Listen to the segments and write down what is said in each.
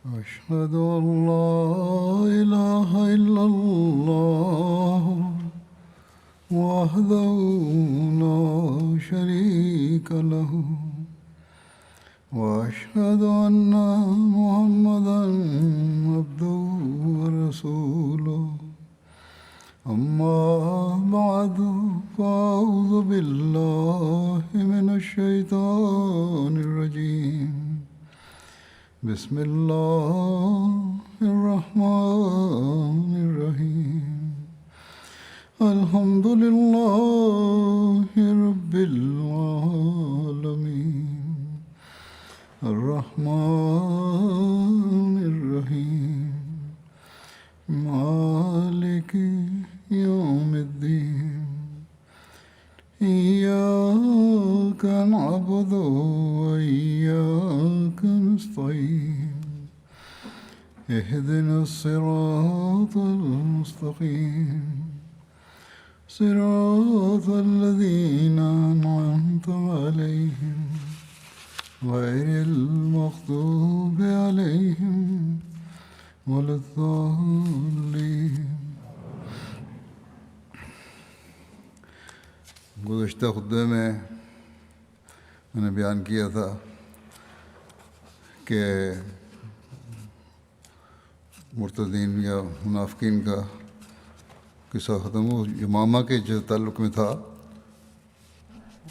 أشهد أن لا إله إلا الله وحده لا شريك له وأشهد أن محمدا عبده ورسوله أما بعد فأعوذ بالله من الشيطان الرجيم بسم الله الرحمن الرحيم الحمد لله رب العالمين الرحمن الرحيم مالك يوم الدين إياك نعبد وإياك نستعين اهدنا الصراط المستقيم صراط الذين أنعمت عليهم غير المغضوب عليهم ولا الضالين. گزشتہ خطبے میں نے بیان کیا تھا کہ مرتدین یا منافقین کا قصہ ختم ہو. یمامہ کے جو تعلق میں تھا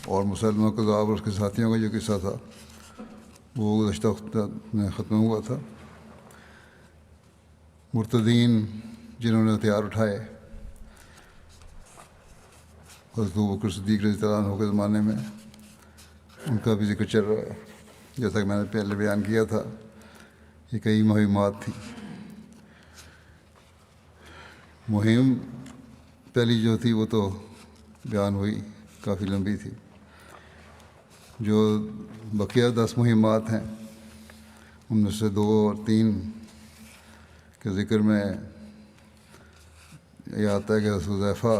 اور مسلمہ کذاب اور اس کے ساتھیوں کا جو قصہ تھا وہ گزشتہ خطبہ میں ختم ہوا تھا. مرتدین جنہوں نے ہتھیار اٹھائے حضرت ابوبکر صدیق رضی اللہ عنہ کے زمانے میں، ان کا بھی ذکر چل رہا ہے. جیسا کہ میں نے پہلے بیان کیا تھا یہ کئی مہمات تھیں. مہم پہلی جو تھی وہ تو بیان ہوئی، کافی لمبی تھی. جو بقیہ 10 مہمات ہیں ان میں سے 2 اور 3 کے ذکر میں یہ آتا ہے کہ حضرت حذیفہ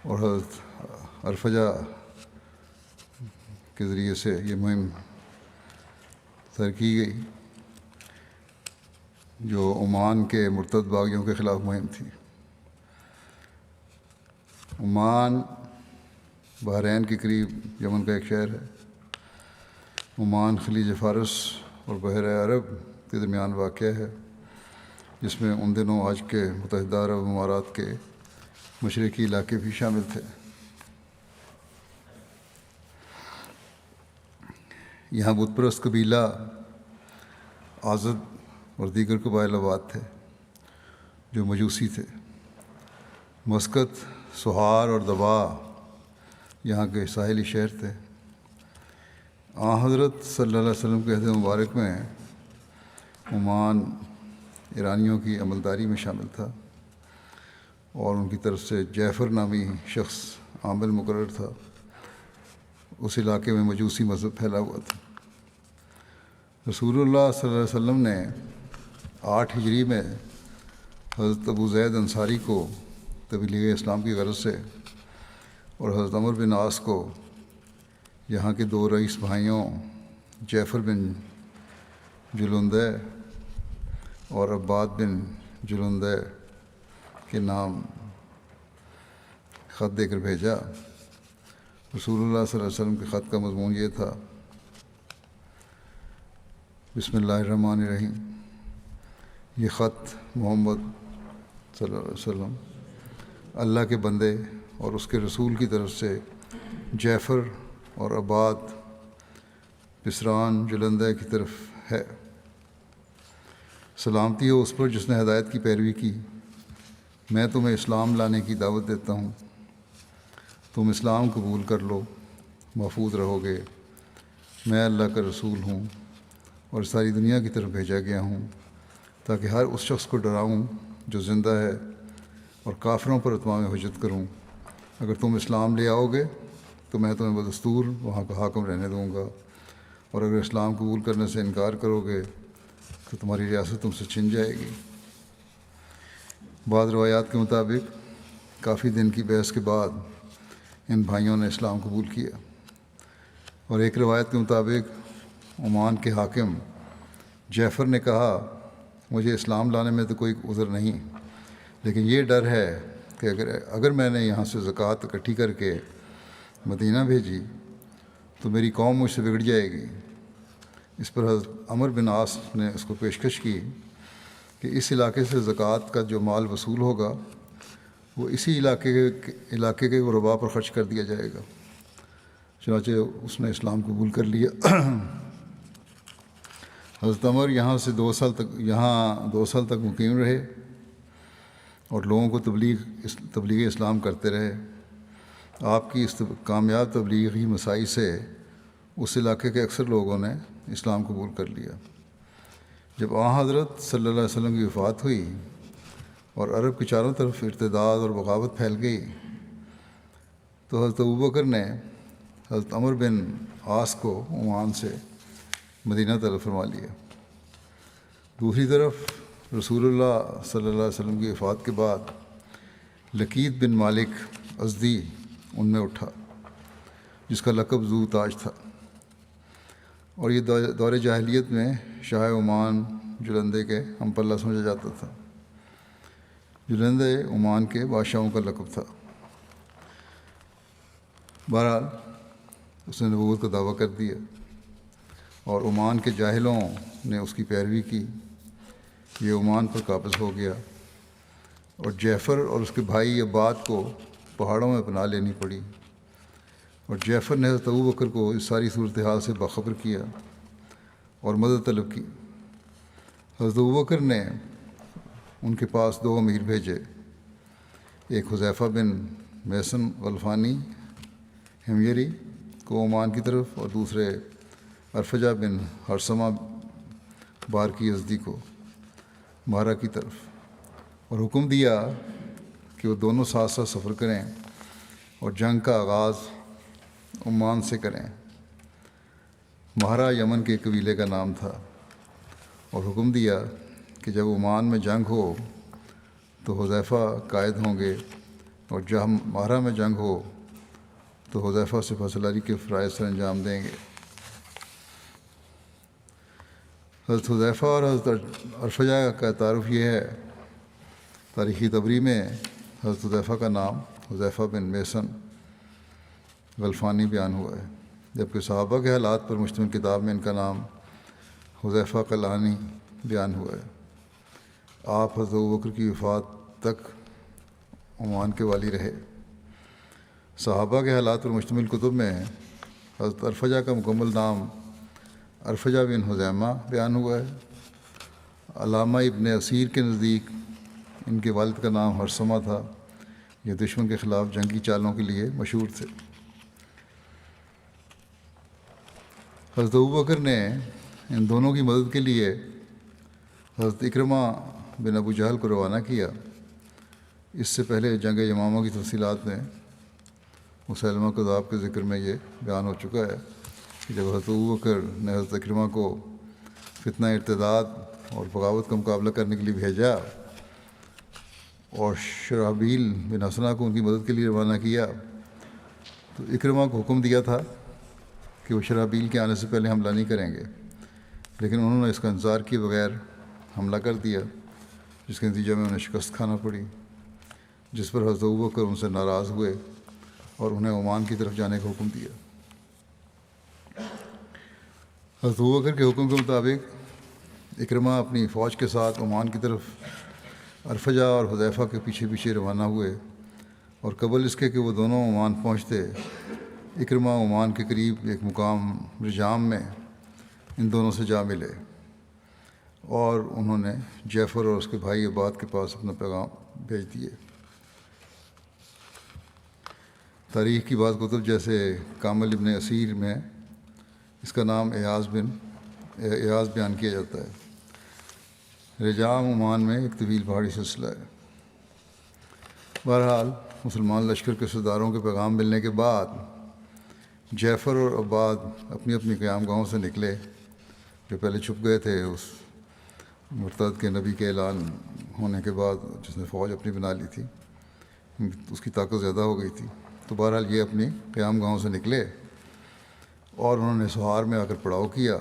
اور حضرت ارفجہ کے ذریعے سے یہ مہم سر کی گئی، جو عمان کے مرتد باغیوں کے خلاف مہم تھی. عمان بحرین کے قریب یمن کا ایک شہر ہے. عمان خلیج فارس اور بحر عرب کے درمیان واقع ہے، جس میں ان دنوں آج کے متحدہ عرب امارات کے مشرقی علاقے بھی شامل تھے. یہاں بت پرست قبیلہ آزد اور دیگر قبائل آباد تھے جو مجوسی تھے. مسقط، سہار اور دبا یہاں کے ساحلی شہر تھے. حضرت صلی اللہ علیہ وسلم کے عہد مبارک میں عمان ایرانیوں کی عملداری میں شامل تھا اور ان کی طرف سے جعفر نامی شخص عامل مقرر تھا. اس علاقے میں مجوسی مذہب پھیلا ہوا تھا. رسول اللہ صلی اللہ علیہ وسلم نے 8 ہجری میں حضرت ابو زید انصاری کو تبلیغ اسلام کی غرض سے اور حضرت عمر بن عاص کو یہاں کے 2 رئیس بھائیوں جعفر بن جلندہ اور عباد بن جلندہ کے نام خط دے کر بھیجا. رسول اللہ صلی اللہ علیہ وسلم کے خط کا مضمون یہ تھا: بسم اللہ الرحمن الرحیم. یہ خط محمد صلی اللہ علیہ وسلم اللہ کے بندے اور اس کے رسول کی طرف سے جعفر اور عباد پسران جلندہ کی طرف ہے. سلامتی ہو اس پر جس نے ہدایت کی پیروی کی. میں تمہیں اسلام لانے کی دعوت دیتا ہوں. تم اسلام قبول کر لو، محفوظ رہو گے. میں اللہ کا رسول ہوں اور ساری دنیا کی طرف بھیجا گیا ہوں تاکہ ہر اس شخص کو ڈراؤں جو زندہ ہے اور کافروں پر اتمام حجت کروں. اگر تم اسلام لے آؤ گے تو میں تمہیں بدستور وہاں کا حاکم رہنے دوں گا، اور اگر اسلام قبول کرنے سے انکار کرو گے تو تمہاری ریاست تم سے چھن جائے گی. بعض روایات کے مطابق کافی دن کی بحث کے بعد ان بھائیوں نے اسلام قبول کیا، اور ایک روایت کے مطابق عمان کے حاکم جعفر نے کہا مجھے اسلام لانے میں تو کوئی عذر نہیں، لیکن یہ ڈر ہے کہ اگر میں نے یہاں سے زکوٰۃ اکٹھی کر کے مدینہ بھیجی تو میری قوم مجھ سے بگڑ جائے گی۔ اس پر حضرت عمرو بن عاص نے اس کو پیشکش کی کہ اس علاقے سے زکوٰۃ کا جو مال وصول ہوگا وہ اسی علاقے کے غرباء پر خرچ کر دیا جائے گا۔ چنانچہ اس نے اسلام قبول کر لیا۔ حضرت عمر یہاں 2 سال تک مقیم رہے اور لوگوں کو تبلیغ اسلام کرتے رہے۔ آپ کی اس کامیاب تبلیغی مساعی سے اس علاقے کے اکثر لوگوں نے اسلام قبول کر لیا۔ جب حضرت صلی اللہ علیہ وسلم کی وفات ہوئی اور عرب کی چاروں طرف ارتداد اور بغاوت پھیل گئی تو حضرت ابوبکر نے حضرت عمرو بن عاص کو عمان سے مدینہ طلب فرما لیا۔ دوسری طرف رسول اللہ صلی اللہ علیہ وسلم کی وفات کے بعد لقید بن مالک ازدی ان میں اٹھا، جس کا لقب ذو تاج تھا، اور یہ دور جاہلیت میں شاہ عمان جلندے کے ہم پلہ سمجھا جاتا تھا۔ جلندے عمان کے بادشاہوں کا لقب تھا۔ بہرحال اس نے نبوت کا دعویٰ کر دیا اور عمان کے جاہلوں نے اس کی پیروی کی۔ یہ عمان پر قابض ہو گیا اور جعفر اور اس کے بھائی عباد کو پہاڑوں میں پناہ لینی پڑی، اور جعفر نے حضرت ابوبکر کو اس ساری صورتحال سے باخبر کیا اور مدد طلب کی۔ حضرت ابوبکر نے ان کے پاس 2 امیر بھیجے، ایک حذیفہ بن محصن غلفانی ہمیری کو عمان کی طرف اور دوسرے ارفجہ بن ہرثمہ بارکی ازدی کو مہرہ کی طرف، اور حکم دیا کہ وہ دونوں ساتھ ساتھ سفر کریں اور جنگ کا آغاز عمان سے کریں۔ مہرہ یمن کے قبیلے کا نام تھا، اور حکم دیا کہ جب عمان میں جنگ ہو تو حذیفہ قائد ہوں گے، اور جب مہرہ میں جنگ ہو تو حذیفہ سپہ سالاری کے فرائض سر انجام دیں گے۔ حضرت حذیفہ اور حضرت ارفجہ کا تعارف یہ ہے، تاریخی تبری میں حضرت حذیفہ کا نام حذیفہ بن محصن غلفانی بیان ہوا ہے، جبکہ صحابہ کے حالات پر مشتمل کتاب میں ان کا نام حذیفہ قلانی بیان ہوا ہے۔ آپ حضرت ابوبکر کی وفات تک عمان کے والی رہے۔ صحابہ کے حالات پر مشتمل کتب میں حضرت ارفجہ کا مکمل نام ارفجہ بن حذیمہ بیان ہوا ہے۔ علامہ ابن اسیر کے نزدیک ان کے والد کا نام ہرثمہ تھا۔ یہ دشمن کے خلاف جنگی چالوں کے لیے مشہور تھے۔ حضرت ابوبکر نے ان دونوں کی مدد کے لیے حضرت اکرمہ بن ابو جہل کو روانہ کیا۔ اس سے پہلے جنگ یمامہ کی تفصیلات میں مسیلمہ کذاب کے ذکر میں یہ بیان ہو چکا ہے کہ جب حضرت ابوبکر نے حضرت اکرمہ کو فتنہ ارتداد اور بغاوت کا مقابلہ کرنے کے لیے بھیجا اور شرحبیل بن حسنہ کو ان کی مدد کے لیے روانہ کیا، تو اکرمہ کو حکم دیا تھا کہ وہ شرحبیل کے آنے سے پہلے حملہ نہیں کریں گے، لیکن انہوں نے اس کا انتظار کیے بغیر حملہ کر دیا، جس کے نتیجہ میں انہیں شکست کھانا پڑی، جس پر حضرت ابوبکر ان سے ناراض ہوئے اور انہیں عمان کی طرف جانے کا حکم دیا۔ حضرت ابوبکر کے حکم کے مطابق اکرمہ اپنی فوج کے ساتھ عمان کی طرف ارفجہ اور حذیفہ کے پیچھے پیچھے روانہ ہوئے، اور قبل اس کے کہ وہ دونوں عمان پہنچتے، اکرمہ عمان کے قریب ایک مقام رجام میں ان دونوں سے جا ملے، اور انہوں نے جعفر اور اس کے بھائی عباد کے پاس اپنا پیغام بھیج دیے۔ تاریخ کی بعض کتب جیسے کامل ابن اسیر میں اس کا نام ایاز بیان کیا جاتا ہے۔ رجام عمان میں ایک طویل پہاڑی سلسلہ ہے۔ بہرحال مسلمان لشکر کے سرداروں کے پیغام ملنے کے بعد جعفر اور عباد اپنی اپنی قیام گاہوں سے نکلے، جو پہلے چھپ گئے تھے اس مرتد کے نبی کے اعلان ہونے کے بعد، جس نے فوج اپنی بنا لی تھی، اس کی طاقت زیادہ ہو گئی تھی۔ تو بہرحال یہ اپنی قیام گاہوں سے نکلے اور انہوں نے سوہار میں آ کر پڑاؤ کیا،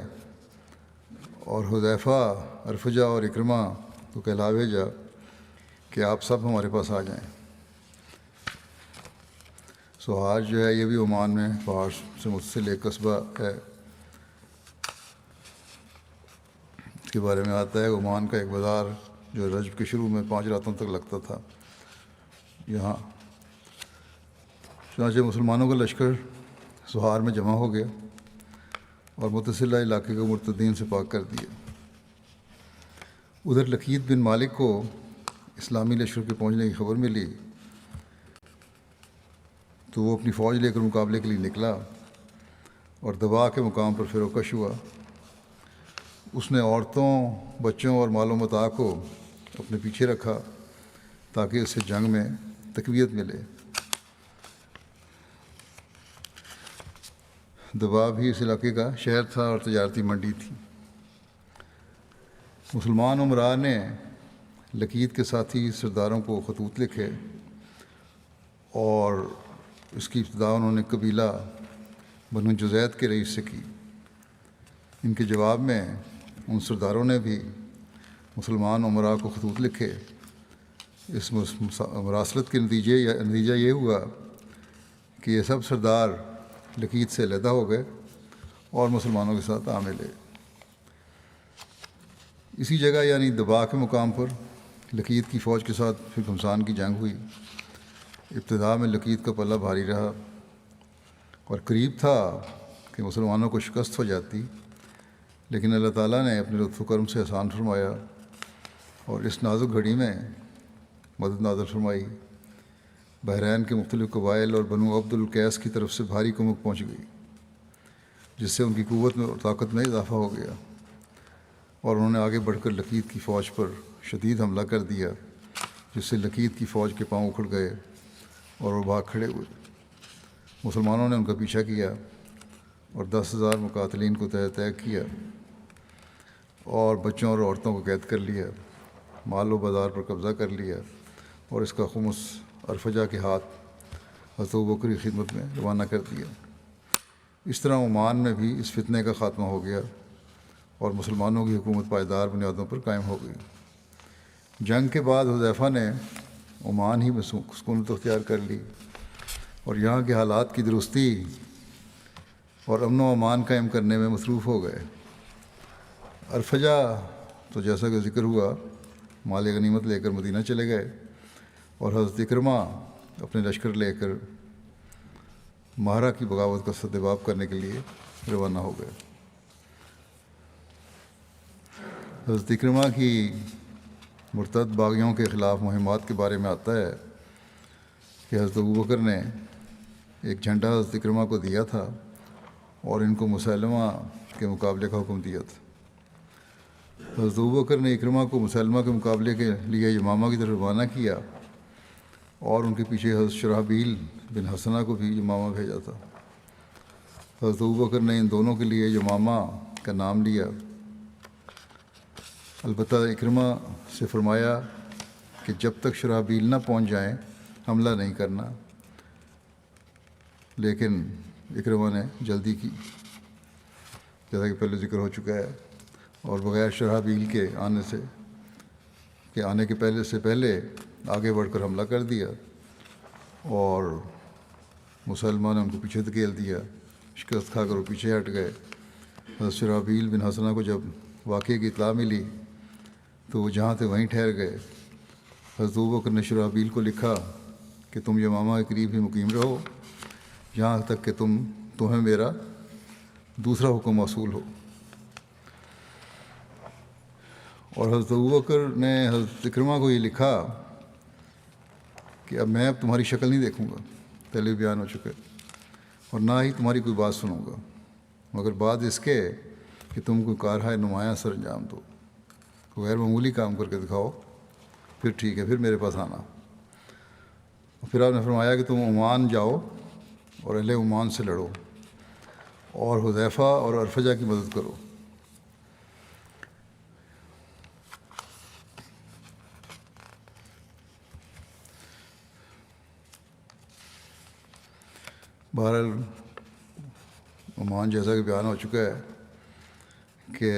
اور حذیفہ، ارفجہ اور اکرمہ کو کہلا بھیجا کہ آپ سب ہمارے پاس آ جائیں۔ سوہار جو ہے یہ بھی عمان میں پہاڑ سے متصل ایک قصبہ ہے۔ اس کے بارے میں آتا ہے عمان کا ایک بازار جو رجب کے شروع میں 5 راتوں تک لگتا تھا یہاں۔ چنانچہ مسلمانوں کا لشکر سوہار میں جمع ہو گیا اور متصلہ علاقے کو مرتدین سے پاک کر دیا۔ ادھر لقیط بن مالک کو اسلامی لشکر کے پہنچنے کی خبر ملی تو وہ اپنی فوج لے کر مقابلے کے لیے نکلا اور دبا کے مقام پر فروکش ہوا۔ اس نے عورتوں، بچوں اور مال و متاع کو اپنے پیچھے رکھا تاکہ اسے جنگ میں تقویت ملے۔ دبا بھی اس علاقے کا شہر تھا اور تجارتی منڈی تھی۔ مسلمان امراء نے لقیط کے ساتھی سرداروں کو خطوط لکھے اور اس کی ابتدا انہوں نے قبیلہ بنو جزید کے رئیس سے کی۔ ان کے جواب میں ان سرداروں نے بھی مسلمان امراء کو خطوط لکھے۔ اس مراسلت کے نتیجہ یہ ہوا کہ یہ سب سردار لقیط سے علیحدہ ہو گئے اور مسلمانوں کے ساتھ آ ملے۔ اسی جگہ یعنی دبا کے مقام پر لقیط کی فوج کے ساتھ پھر گھمسان کی جنگ ہوئی۔ ابتدا میں لقیط کا پلہ بھاری رہا اور قریب تھا کہ مسلمانوں کو شکست ہو جاتی، لیکن اللہ تعالیٰ نے اپنے لطف و کرم سے آسان فرمایا اور اس نازک گھڑی میں مدد نازل فرمائی۔ بحرین کے مختلف قبائل اور بنو عبد القیس کی طرف سے بھاری کمک پہنچ گئی، جس سے ان کی قوت میں اور طاقت میں اضافہ ہو گیا اور انہوں نے آگے بڑھ کر لقیط کی فوج پر شدید حملہ کر دیا، جس سے لقیط کی فوج کے پاؤں اکھڑ گئے اور وہ بھاگ کھڑے ہوئے۔ مسلمانوں نے ان کا پیچھا کیا اور 10,000 مقاتلین کو طے کیا اور بچوں اور عورتوں کو قید کر لیا، مال و بازار پر قبضہ کر لیا اور اس کا خمس ارفجہ کے ہاتھ حضرت ابوبکر کی خدمت میں روانہ کر دیا۔ اس طرح عمان میں بھی اس فتنے کا خاتمہ ہو گیا اور مسلمانوں کی حکومت پائیدار بنیادوں پر قائم ہو گئی۔ جنگ کے بعد حذیفہ نے عمان ہی میں سکونت اختیار کر لی اور یہاں کے حالات کی درستی اور امن و امان قائم کرنے میں مصروف ہو گئے۔ ارفجہ تو جیسا کہ ذکر ہوا مال غنیمت لے کر مدینہ چلے گئے اور حضرت اکرمہ اپنے لشکر لے کر ماہرہ کی بغاوت کا سدباب کرنے کے لیے روانہ ہو گئے۔ حضرت اکرمہ کی مرتد باغیوں کے خلاف مہمات کے بارے میں آتا ہے کہ حضرت ابوبکر نے ایک جھنڈا حضرت اکرمہ کو دیا تھا اور ان کو مسلمہ کے مقابلے کا حکم دیا تھا۔ حضرت ابوبکر نے اکرمہ کو مسلمہ کے مقابلے کے لیے یمامہ کی طرف روانہ کیا اور ان کے پیچھے حضرت شرحبیل بن حسنہ کو بھی یمامہ بھیجا تھا۔ حضرت ابوبکر نے ان دونوں کے لیے یمامہ کا نام لیا، البتہ اکرمہ سے فرمایا کہ جب تک شرحبیل نہ پہنچ جائیں حملہ نہیں کرنا، لیکن اکرمہ نے جلدی کی جیسا کہ پہلے ذکر ہو چکا ہے، اور بغیر شرحبیل کے آنے کے پہلے آگے بڑھ کر حملہ کر دیا اور مسلمان نے ان کو پیچھے دھکیل دیا۔ شکست کھا کر وہ پیچھے ہٹ گئے۔ حضرت شرحبیل بن حسنہ کو جب واقعے کی اطلاع ملی تو وہ جہاں تھے وہیں ٹھہر گئے۔ حضرت ابوبکر نے شرحبیل کو لکھا کہ تم یمامہ کے قریب ہی مقیم رہو یہاں تک کہ تمہیں میرا دوسرا حکم موصول ہو۔ اور حضرت ابوبکر نے حضرت اکرمہ کو یہ لکھا کہ اب میں تمہاری شکل نہیں دیکھوں گا، پہلے بھی بیان ہو چکا ہے، اور نہ ہی تمہاری کوئی بات سنوں گا، مگر بعد اس کے کہ تم کوئی کارہائے نمایاں سر انجام دو، کوئی غیر معمولی کام کر کے دکھاؤ، پھر ٹھیک ہے، پھر میرے پاس آنا۔ پھر آپ نے فرمایا کہ تم عمان جاؤ اور اہل عمان سے لڑو اور حذیفہ اور ارفجہ کی مدد کرو۔ بہرحال عمان جیسا کہ بیان ہو چکا ہے کہ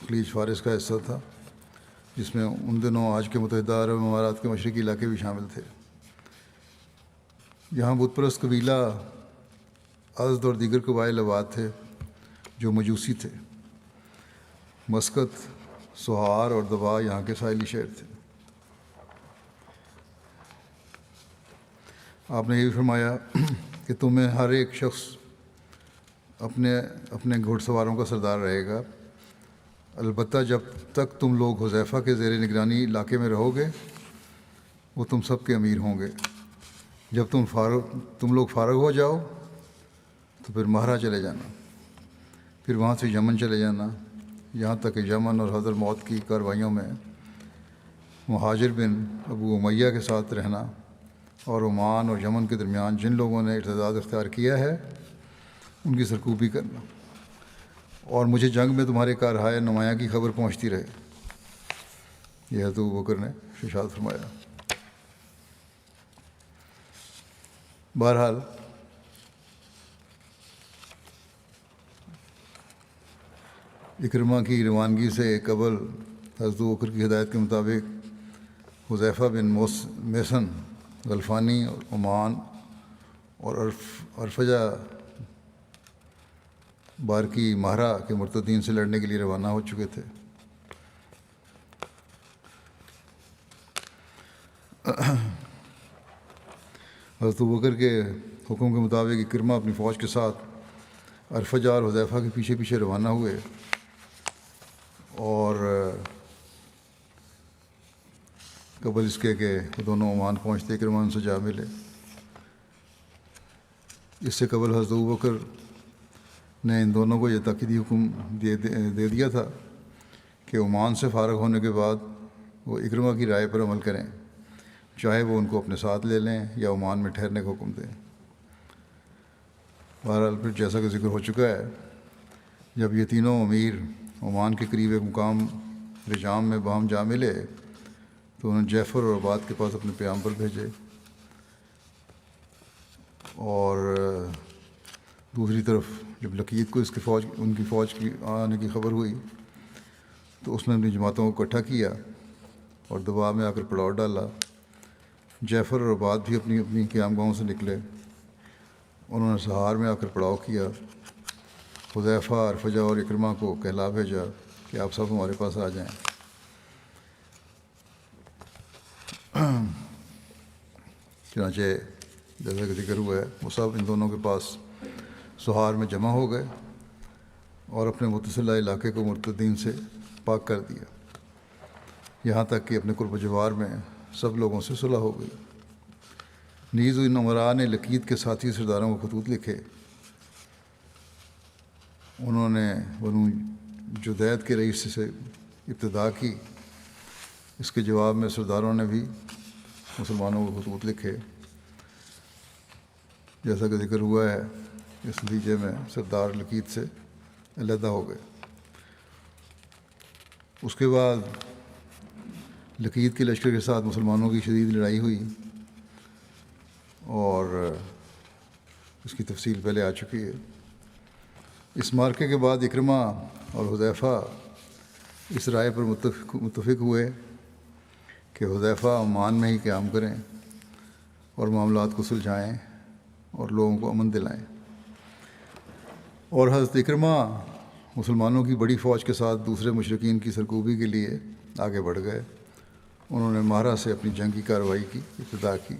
خلیج فارس کا حصہ تھا، جس میں ان دنوں آج کے متحدہ عرب امارات کے مشرقی علاقے بھی شامل تھے۔ یہاں بت پرست قبیلہ ازد اور دیگر قبائل آباد تھے جو مجوسی تھے۔ مسقط، سوہار اور دبا یہاں کے ساحلی شہر تھے۔ آپ نے یہ بھی فرمایا کہ تمہیں ہر ایک شخص اپنے گھوڑ سواروں کا سردار رہے گا، البتہ جب تک تم لوگ حذیفہ کے زیر نگرانی علاقے میں رہو گے وہ تم سب کے امیر ہوں گے۔ جب تم لوگ فارغ ہو جاؤ تو پھر مہرہ چلے جانا، پھر وہاں سے یمن چلے جانا، یہاں تک کہ یمن اور حضر موت کی کارروائیوں میں مہاجر بن ابو امیہ کے ساتھ رہنا، اور عمان اور یمن کے درمیان جن لوگوں نے ارتداد اختیار کیا ہے ان کی سرکوبی کرنا، اور مجھے جنگ میں تمہارے کارہائے نمایاں کی خبر پہنچتی رہے۔ یہ حضرت ابوبکر نے ارشاد فرمایا۔ بہرحال اکرمہ کی روانگی سے قبل حضرت ابوبکر کی ہدایت کے مطابق حذیفہ بن میسن غلفانی اور عمان اور عرفجہ بارکی مہرہ کے مرتدین سے لڑنے کے لیے روانہ ہو چکے تھے۔ حضرت ابوبکر کے حکم کے مطابق اکرمہ اپنی فوج کے ساتھ عرفجہ اور حذیفہ کے پیچھے پیچھے روانہ ہوئے، اور قبل اس کے کہ دونوں عمان پہنچتے اکرمہ ان سے جا ملے۔ اس سے قبل حضرت ابوبکر نے ان دونوں کو یہ تاکیدی حکم دے دیا تھا کہ عمان سے فارغ ہونے کے بعد وہ اکرمہ کی رائے پر عمل کریں، چاہے وہ ان کو اپنے ساتھ لے لیں یا عمان میں ٹھہرنے کا حکم دیں۔ بہرحال پھر جیسا کہ ذکر ہو چکا ہے، جب یہ تینوں امیر عمان کے قریب ایک مقام رجام میں باہم جا ملے تو انہوں نے جعفر اور عباد کے پاس اپنے پیغامبر بھیجے، اور دوسری طرف جب لقیط کو ان کی فوج کی آنے کی خبر ہوئی تو اس نے اپنی جماعتوں کو اکٹھا کیا اور دبا میں آ کر پڑاؤ ڈالا۔ جعفر اور عباد بھی اپنی اپنی قیام گاہوں سے نکلے، انہوں نے سہار میں آ کر پڑاؤ کیا۔ حذیفہ، عرفجہ اور اکرمہ کو کہلا بھیجا کہ آپ سب ہمارے پاس آ جائیں۔ چنانچہ جیسا کہ ذکر ہوا ہے وہ سب ان دونوں کے پاس سہار میں جمع ہو گئے اور اپنے متصلہ علاقے کو مرتدین سے پاک کر دیا، یہاں تک کہ اپنے قرب و جوار میں سب لوگوں سے صلح ہو گئی۔ نیز ان امراء نے لقیط کے ساتھی سرداروں کو خطوط لکھے۔ انہوں نے بنو جدید کے رئیس سے ابتدا کی۔ اس کے جواب میں سرداروں نے بھی مسلمانوں کو خطوط لکھے، جیسا کہ ذکر ہوا ہے۔ اس نتیجے میں سردار لقیط سے علیحدہ ہو گئے۔ اس کے بعد لقیط کے لشکر کے ساتھ مسلمانوں کی شدید لڑائی ہوئی، اور اس کی تفصیل پہلے آ چکی ہے۔ اس معرکے کے بعد اکرمہ اور حذیفہ اس رائے پر متفق ہوئے کہ حذیفہ عمان میں ہی قیام کریں اور معاملات کو سلجھائیں اور لوگوں کو امن دلائیں، اور حضرت اکرمہ مسلمانوں کی بڑی فوج کے ساتھ دوسرے مشرکین کی سرکوبی کے لیے آگے بڑھ گئے۔ انہوں نے مہرہ سے اپنی جنگ کی کارروائی کی ابتدا کی۔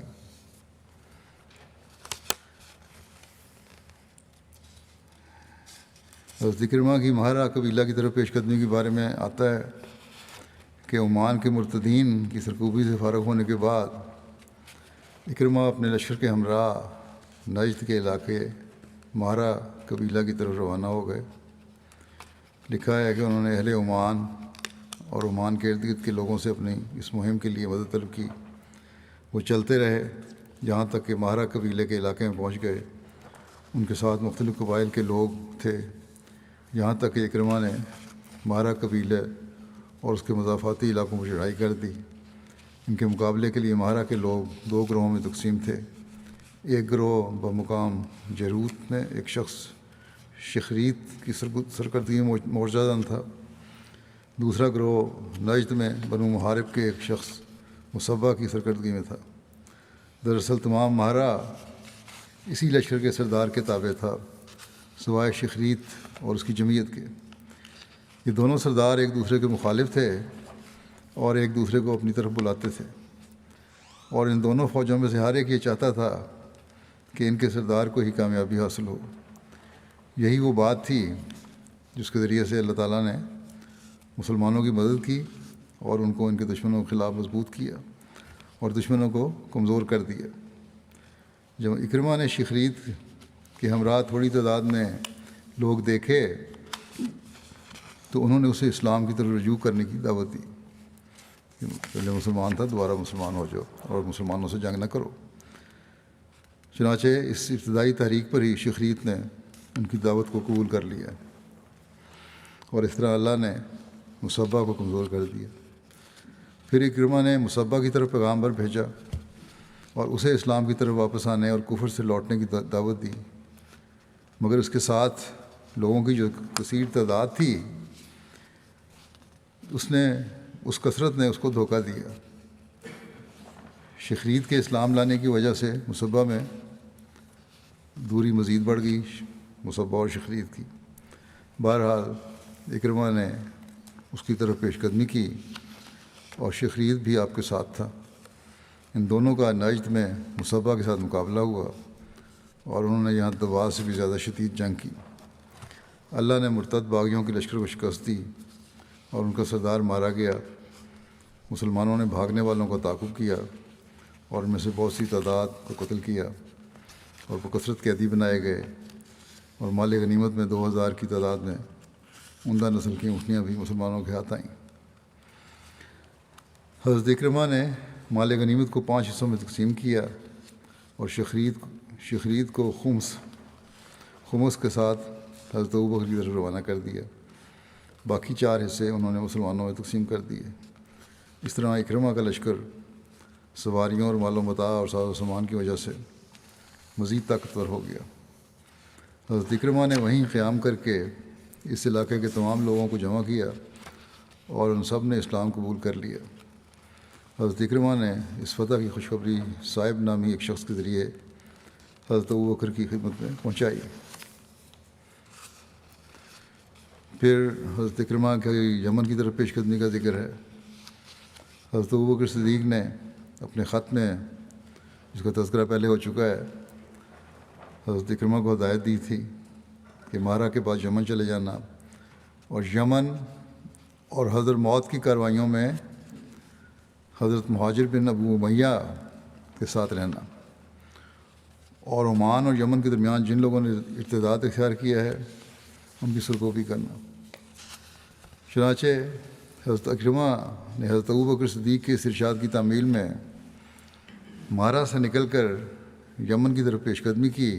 حضرت اکرمہ کی مہرہ قبیلہ کی طرف پیش قدمی کے بارے میں آتا ہے کہ عمان کے مرتدین کی سرکوبی سے فارغ ہونے کے بعد اکرمہ اپنے لشکر کے ہمراہ نجد کے علاقے مہرہ قبیلہ کی طرف روانہ ہو گئے۔ لکھا ہے کہ انہوں نے اہل عمان اور عمان کے ارد گرد کے لوگوں سے اپنی اس مہم کے لیے مدد طلب کی۔ وہ چلتے رہے یہاں تک کہ مہرہ قبیلے کے علاقے میں پہنچ گئے۔ ان کے ساتھ مختلف قبائل کے لوگ تھے، یہاں تک کہ اکرمہ نے مہرہ قبیلے اور اس کے مضافاتی علاقوں پر چڑھائی کر دی۔ ان کے مقابلے کے لیے مہرہ کے لوگ دو گروہوں میں تقسیم تھے۔ ایک گروہ بمقام جیروت میں ایک شخص شخریت کی سرکردگی میں معجزہ زن تھا، دوسرا گروہ نجد میں بنو محارب کے ایک شخص مصبہ کی سرکردگی میں تھا۔ دراصل تمام مہرہ اسی لشکر کے سردار کے تابع تھا، سوائے شخریت اور اس کی جمعیت کے۔ یہ دونوں سردار ایک دوسرے کے مخالف تھے اور ایک دوسرے کو اپنی طرف بلاتے تھے، اور ان دونوں فوجوں میں سے ہر ایک یہ چاہتا تھا کہ ان کے سردار کو ہی کامیابی حاصل ہو۔ یہی وہ بات تھی جس کے ذریعے سے اللہ تعالیٰ نے مسلمانوں کی مدد کی اور ان کو ان کے دشمنوں کے خلاف مضبوط کیا اور دشمنوں کو کمزور کر دیا۔ جب اکرمہ نے شخریت کے ہمراہ تھوڑی تعداد میں لوگ دیکھے تو انہوں نے اسے اسلام کی طرف رجوع کرنے کی دعوت دی کہ پہلے مسلمان تھا، دوبارہ مسلمان ہو جاؤ اور مسلمانوں سے جنگ نہ کرو۔ چنانچہ اس ابتدائی تحریک پر ہی شخریت نے ان کی دعوت کو قبول کر لیا، اور اس طرح اللہ نے مصبہ کو کمزور کر دیا۔ پھر اکرمہ نے مصبہ کی طرف پیغامبر بھیجا اور اسے اسلام کی طرف واپس آنے اور کفر سے لوٹنے کی دعوت دی، مگر اس کے ساتھ لوگوں کی جو کثیر تعداد تھی اس کثرت نے اس کو دھوکہ دیا۔ شخریت کے اسلام لانے کی وجہ سے مصبہ میں دوری مزید بڑھ گئی، مصبہ اور شخریت کی۔ بہرحال اکرمہ نے اس کی طرف پیش قدمی کی اور شخریت بھی آپ کے ساتھ تھا۔ ان دونوں کا نجد میں مصبہ کے ساتھ مقابلہ ہوا اور انہوں نے یہاں دبا سے بھی زیادہ شدید جنگ کی۔ اللہ نے مرتد باغیوں کے لشکر کو شکست دی اور ان کا سردار مارا گیا۔ مسلمانوں نے بھاگنے والوں کو تعاقب کیا اور ان میں سے بہت سی تعداد کو قتل کیا اور وہ کثرت قیدی بنائے گئے، اور مال غنیمت میں 2000 کی تعداد میں عمدہ نسل کی اونٹنیاں بھی مسلمانوں کے ہاتھ آئیں۔ حضرت اکرمہ نے مال غنیمت کو 5 حصوں میں تقسیم کیا اور شخریت کو خمس کے ساتھ حضرت ابوبکر کی طرف روانہ کر دیا۔ باقی 4 حصے انہوں نے مسلمانوں میں تقسیم کر دیے۔ اس طرح اکرمہ کا لشکر سواریوں اور مال و متاع اور ساز و سامان کی وجہ سے مزید طاقتور ہو گیا۔ حضرت اکرمہ نے وہیں قیام کر کے اس علاقے کے تمام لوگوں کو جمع کیا اور ان سب نے اسلام قبول کر لیا۔ حضرت اکرمہ نے اس فتح کی خوشخبری صائب نامی ایک شخص کے ذریعے حضرت ابوبکر کی خدمت میں پہنچائی۔ پھر حضرت اکرمہ کے یمن کی طرف پیش قدمی کا ذکر ہے۔ حضرت ابوبکر صدیق نے اپنے خط میں، جس کا تذکرہ پہلے ہو چکا ہے، حضرت اکرمہ کو ہدایت دی تھی کہ مارا کے بعد یمن چلے جانا اور یمن اور حضرت موت کی کاروائیوں میں حضرت مہاجر بن ابو امیہ کے ساتھ رہنا، اور عمان اور یمن کے درمیان جن لوگوں نے ارتداد اختیار کیا ہے ان کی سرکوبی کرنا۔ چنانچہ حضرت اکرمہ نے حضرت ابوبکر صدیق کے اس ارشاد کی تعمیل میں مارا سے نکل کر یمن کی طرف پیش قدمی کی،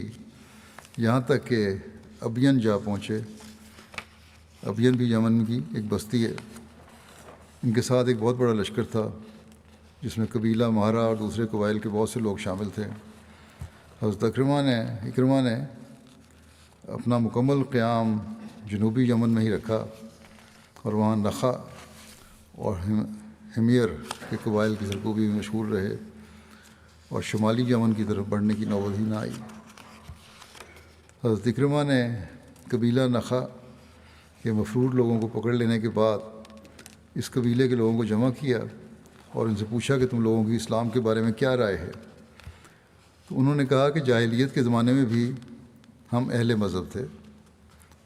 یہاں تک کہ ابین جا پہنچے۔ ابین بھی یمن کی ایک بستی ہے۔ ان کے ساتھ ایک بہت بڑا لشکر تھا جس میں قبیلہ مہرہ اور دوسرے قبائل کے بہت سے لوگ شامل تھے۔ حضرت اکرمہ نے اپنا مکمل قیام جنوبی یمن میں ہی رکھا اور وہاں نخا اور حمیر کے قبائل کی سرکوبی میں مشغول رہے، اور شمالی یمن کی طرف بڑھنے کی نوبت ہی نہ آئی۔ حضرت اکرمہ نے قبیلہ نخا کے مفرور لوگوں کو پکڑ لینے کے بعد اس قبیلے کے لوگوں کو جمع کیا اور ان سے پوچھا کہ تم لوگوں کی اسلام کے بارے میں کیا رائے ہے؟ تو انہوں نے کہا کہ جاہلیت کے زمانے میں بھی ہم اہل مذہب تھے،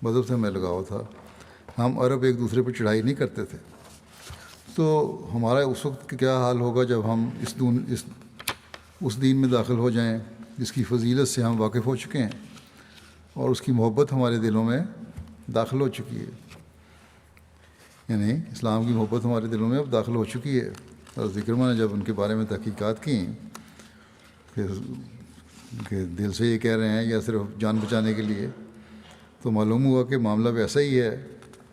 مذہب سے ہمیں لگاؤ تھا، ہم عرب ایک دوسرے پر چڑھائی نہیں کرتے تھے، تو ہمارا اس وقت کیا حال ہوگا جب ہم اس دین میں داخل ہو جائیں جس کی فضیلت سے ہم واقف ہو چکے ہیں اور اس کی محبت ہمارے دلوں میں داخل ہو چکی ہے، یعنی اسلام کی محبت ہمارے دلوں میں اب داخل ہو چکی ہے۔ حضرت اکرمہ نے جب ان کے بارے میں تحقیقات کی کہ دل سے یہ کہہ رہے ہیں یا صرف جان بچانے کے لیے، تو معلوم ہوا کہ معاملہ ویسا ہی ہے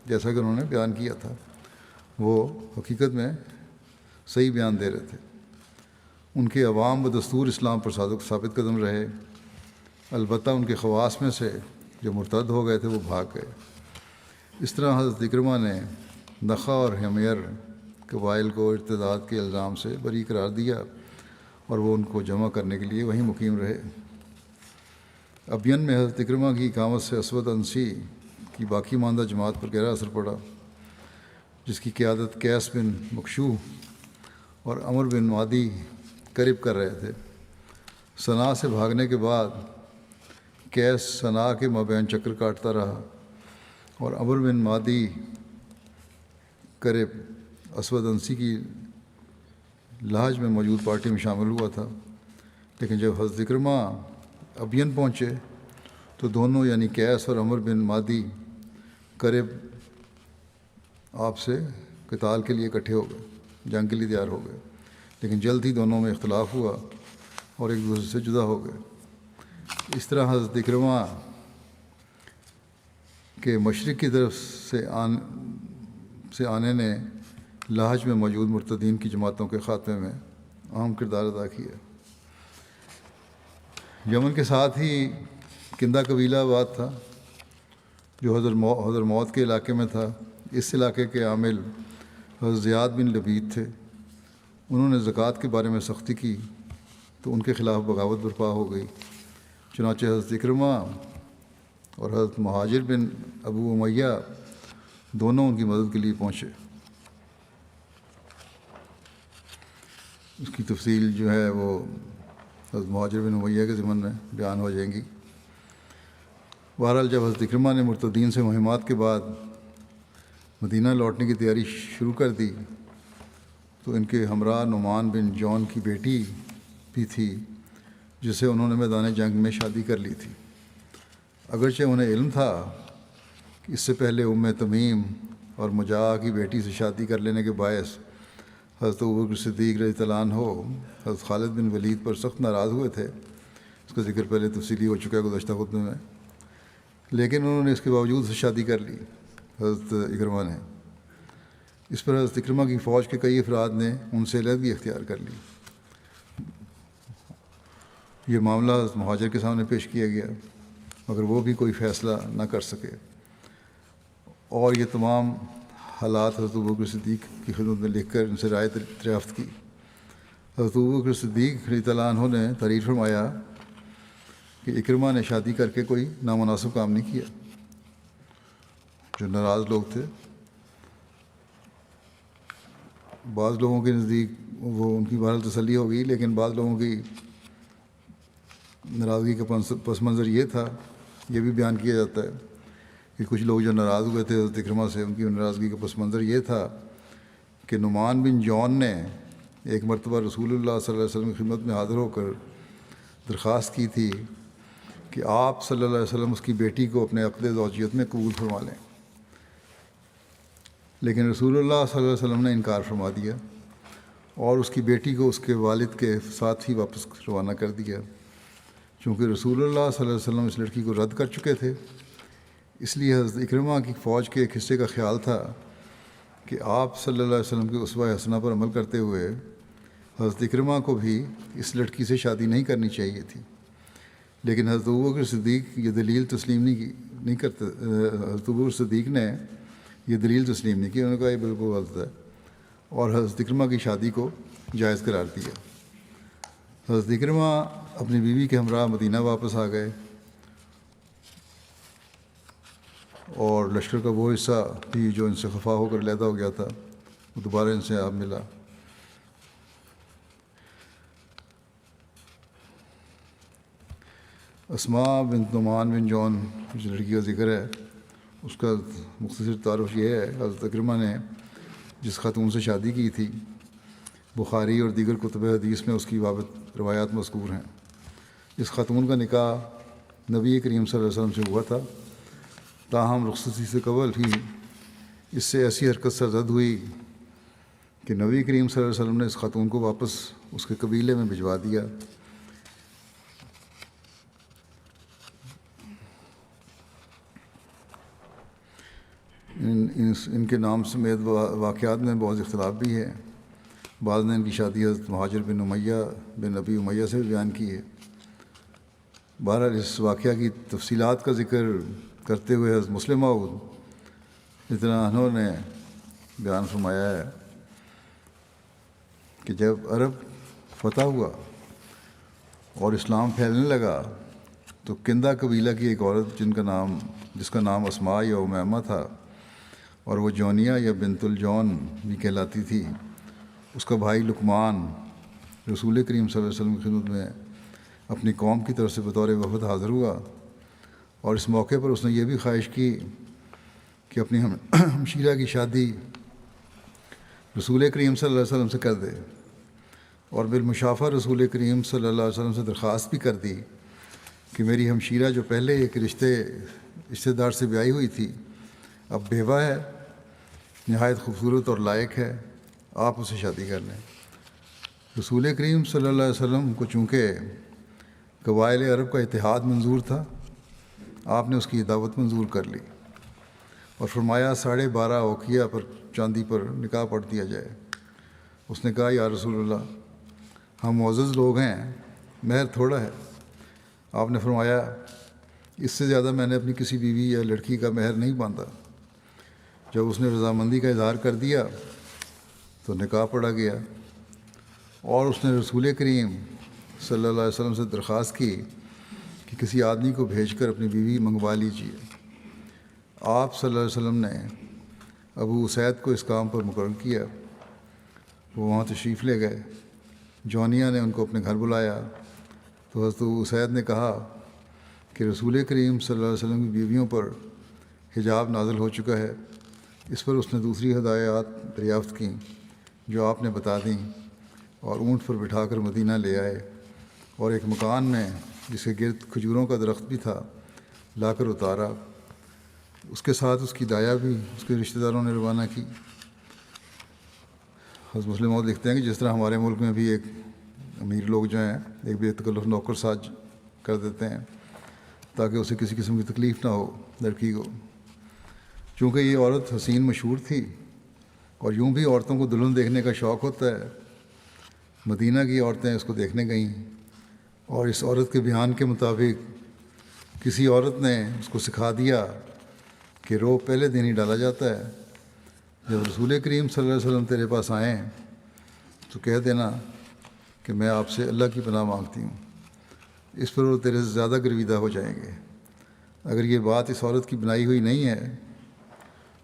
جیسا کہ انہوں نے بیان کیا تھا۔ وہ حقیقت میں صحیح بیان دے رہے تھے۔ ان کے عوام بدستور اسلام پر ثابت قدم رہے، البتہ ان کے خواص میں سے جو مرتد ہو گئے تھے وہ بھاگ گئے۔ اس طرح حضرت اکرمہ نے نخا اور حمیر قبائل کو ارتداد کے الزام سے بری قرار دیا اور وہ ان کو جمع کرنے کے لیے وہیں مقیم رہے۔ ابین میں حضرت اکرمہ کی اقامت سے اسود انسی کی باقی ماندہ جماعت پر گہرا اثر پڑا، جس کی قیادت قیس بن مکشوح اور عمر بن معدی قریب کر رہے تھے۔ صنعاء سے بھاگنے کے بعد قیس صنعاء کے مابین چکر کاٹتا رہا اور عمر بن معدی قریب اسود انسی کی لاج میں موجود پارٹی میں شامل ہوا تھا، لیکن جب حضرت اکرمہ ابین پہنچے تو دونوں یعنی قیس اور عمر بن معدی قریب آپ سے قتال کے لیے اکٹھے ہو گئے، جنگ کے لیے تیار ہو گئے، لیکن جلد ہی دونوں میں اختلاف ہوا اور ایک دوسرے سے جدا ہو گئے۔ اس طرح حضرت اکرمہ کے مشرق کی طرف سے آنے نے لاج میں موجود مرتدین کی جماعتوں کے خاتمے میں اہم کردار ادا کیا۔ یمن کے ساتھ ہی کندہ قبیلہ آباد تھا جو حضر موت کے علاقے میں تھا۔ اس علاقے کے عامل حضرت زیاد بن لبید تھے۔ انہوں نے زکوٰۃ کے بارے میں سختی کی تو ان کے خلاف بغاوت برپا ہو گئی، چنانچہ حضرت اکرمہ اور حضرت مہاجر بن ابو امیہ دونوں ان کی مدد کے لیے پہنچے۔ اس کی تفصیل جو ہے وہ حضرت مہاجر بن امیہ کے ضمن میں بیان ہو جائیں گی۔ بہرحال جب حضرت اکرمہ نے مرتدین سے مہمات کے بعد مدینہ لوٹنے کی تیاری شروع کر دی تو ان کے ہمراہ نعمان بن جون کی بیٹی بھی تھی، جسے انہوں نے میدان جنگ میں شادی کر لی تھی۔ اگرچہ انہیں علم تھا کہ اس سے پہلے تمیم اور مجاہ کی بیٹی سے شادی کر لینے کے باعث حضرت ابوبکر صدیق رضی اللہ عنہ حضرت خالد بن ولید پر سخت ناراض ہوئے تھے۔ اس کا ذکر پہلے تفصیلی ہو چکا ہے گزشتہ خطبے میں، لیکن انہوں نے اس کے باوجود سے شادی کر لی حضرت اکرمہ نے۔ اس پر حضرت اکرمہ کی فوج کے کئی افراد نے ان سے علیحدگی اختیار کر لی۔ یہ معاملہ حضرت مہاجر کے سامنے پیش کیا گیا مگر وہ بھی کوئی فیصلہ نہ کر سکے، اور یہ تمام حالات حضرت ابوبکر صدیق کی خدمت میں لکھ کر ان سے رائے دریافت کی۔ حضرت ابوبکر صدیق رضی اللہ عنہ نے تحریر فرمایا کہ اکرمہ نے شادی کر کے کوئی نامناسب کام نہیں کیا۔ جو ناراض لوگ تھے، بعض لوگوں کے نزدیک وہ ان کی بہرحال تسلی ہو گئی، لیکن بعض لوگوں کی ناراضگی کا پس منظر یہ تھا، یہ بھی بیان کیا جاتا ہے کہ کچھ لوگ جو ناراض ہوئے تھے حضرت اکرمہ سے، ان کی ناراضگی کا پس منظر یہ تھا کہ نعمان بن جون نے ایک مرتبہ رسول اللہ صلی اللہ علیہ وسلم کی خدمت میں حاضر ہو کر درخواست کی تھی کہ آپ صلی اللہ علیہ وسلم اس کی بیٹی کو اپنے عقد زوجیت میں قبول فرما لیں، لیکن رسول اللہ صلی اللہ علیہ وسلم نے انکار فرما دیا اور اس کی بیٹی کو اس کے والد کے ساتھ ہی واپس روانہ کر دیا۔ چونکہ رسول اللہ صلی اللہ علیہ وسلم اس لڑکی کو رد کر چکے تھے، اس لیے حضرت اکرمہ کی فوج کے ایک حصے کا خیال تھا کہ آپ صلی اللہ علیہ وسلم کے اسوہ حسنہ پر عمل کرتے ہوئے حضرت اکرمہ کو بھی اس لڑکی سے شادی نہیں کرنی چاہیے تھی، لیکن حضرت ابوبکر صدیق یہ دلیل تسلیم نہیں کرتے۔ حضرت ابوبکر صدیق نے یہ دلیل تسلیم نہیں کی، انہوں نے کہا یہ بالکل غلط ہے، اور حضرت اکرمہ کی شادی کو جائز قرار دیا۔ حضرت اکرمہ اپنی بیوی کے ہمراہ مدینہ واپس آ گئے اور لشکر کا وہ حصہ بھی جو ان سے خفا ہو کر علیحدہ ہو گیا تھا وہ دوبارہ ان سے آپ ملا۔ اسماء بنت نعمان بن جون جس لڑکی کا ذکر ہے، اس کا مختصر تعارف یہ ہے، حضرت اکرمہ نے جس خاتون سے شادی کی تھی بخاری اور دیگر کتب حدیث میں اس کی بابت روایات مذکور ہیں۔ اس خاتون کا نکاح نبی کریم صلی اللہ علیہ وسلم سے ہوا تھا، تاہم رخصتی سے قبل ہی اس سے ایسی حرکت سرزد ہوئی کہ نبی کریم صلی اللہ علیہ وسلم نے اس خاتون کو واپس اس کے قبیلے میں بھجوا دیا۔ ان کے نام سمیت واقعات میں بہت اختلاف بھی ہے۔ بعض نے ان کی شادی حضرت مہاجر بن امیہ بن ابی امیہ سے بھی بیان کی ہے۔ بہرحال اس واقعہ کی تفصیلات کا ذکر کرتے ہوئے حضرت مسلم موعود رضی اللہ عنہ نے بیان فرمایا ہے کہ جب عرب فتح ہوا اور اسلام پھیلنے لگا تو کندہ قبیلہ کی ایک عورت جس کا نام اسماء یا امیمہ تھا اور وہ جونیہ یا بنت الجون بھی کہلاتی تھی، اس کا بھائی لقمان رسول کریم صلی اللہ علیہ وسلم کی خدمت میں اپنی قوم کی طرف سے بطور وفد حاضر ہوا، اور اس موقع پر اس نے یہ بھی خواہش کی کہ اپنی ہمشیرہ کی شادی رسول کریم صلی اللہ علیہ وسلم سے کر دے، اور بالمشافہ رسول کریم صلی اللہ علیہ وسلم سے درخواست بھی کر دی کہ میری ہمشیرہ جو پہلے ایک رشتے دار سے بیاہی ہوئی تھی اب بیوہ ہے، نہایت خوبصورت اور لائق ہے، آپ اسے شادی کر لیں۔ رسول کریم صلی اللہ علیہ وسلم کو چونکہ قبائل عرب کا اتحاد منظور تھا، آپ نے اس کی دعوت منظور کر لی اور فرمایا 12.5 اوقیہ پر چاندی پر نکاح پڑھ دیا جائے۔ اس نے کہا یا رسول اللہ، ہم معزز لوگ ہیں، مہر تھوڑا ہے۔ آپ نے فرمایا اس سے زیادہ میں نے اپنی کسی بیوی یا لڑکی کا مہر نہیں باندھا۔ جب اس نے رضامندی کا اظہار کر دیا تو نکاح پڑھا گیا، اور اس نے رسول کریم صلی اللہ علیہ وسلم سے درخواست کی کہ کسی آدمی کو بھیج کر اپنی بیوی منگوا لیجیے۔ آپ صلی اللہ علیہ وسلم نے ابو اسید کو اس کام پر مقرر کیا، وہ وہاں تشریف لے گئے۔ جونیہ نے ان کو اپنے گھر بلایا تو حضرت ابو اسید نے کہا کہ رسول کریم صلی اللہ علیہ وسلم کی بیویوں پر حجاب نازل ہو چکا ہے۔ اس پر اس نے دوسری ہدایات دریافت کیں جو آپ نے بتا دیں، اور اونٹ پر بٹھا کر مدینہ لے آئے، اور ایک مکان میں جس کے گرد کھجوروں کا درخت بھی تھا لا کر اتارا۔ اس کے ساتھ اس کی دایا بھی اس کے رشتہ داروں نے روانہ کی۔ حضرت مسلم موعود لکھتے ہیں کہ جس طرح ہمارے ملک میں بھی ایک امیر لوگ جو ہیں ایک بے تکلف نوکر ساز کر دیتے ہیں تاکہ اسے کسی قسم کی تکلیف نہ ہو لڑکی کو۔ چونکہ یہ عورت حسین مشہور تھی اور یوں بھی عورتوں کو دلہن دیکھنے کا شوق ہوتا ہے، مدینہ کی عورتیں اس کو دیکھنے گئیں، اور اس عورت کے بیان کے مطابق کسی عورت نے اس کو سکھا دیا کہ روب پہلے دن ہی ڈالا جاتا ہے، جب رسول کریم صلی اللہ علیہ وسلم تیرے پاس آئیں تو کہہ دینا کہ میں آپ سے اللہ کی پناہ مانگتی ہوں، اس پر وہ تیرے سے زیادہ گرویدہ ہو جائیں گے۔ اگر یہ بات اس عورت کی بنائی ہوئی نہیں ہے،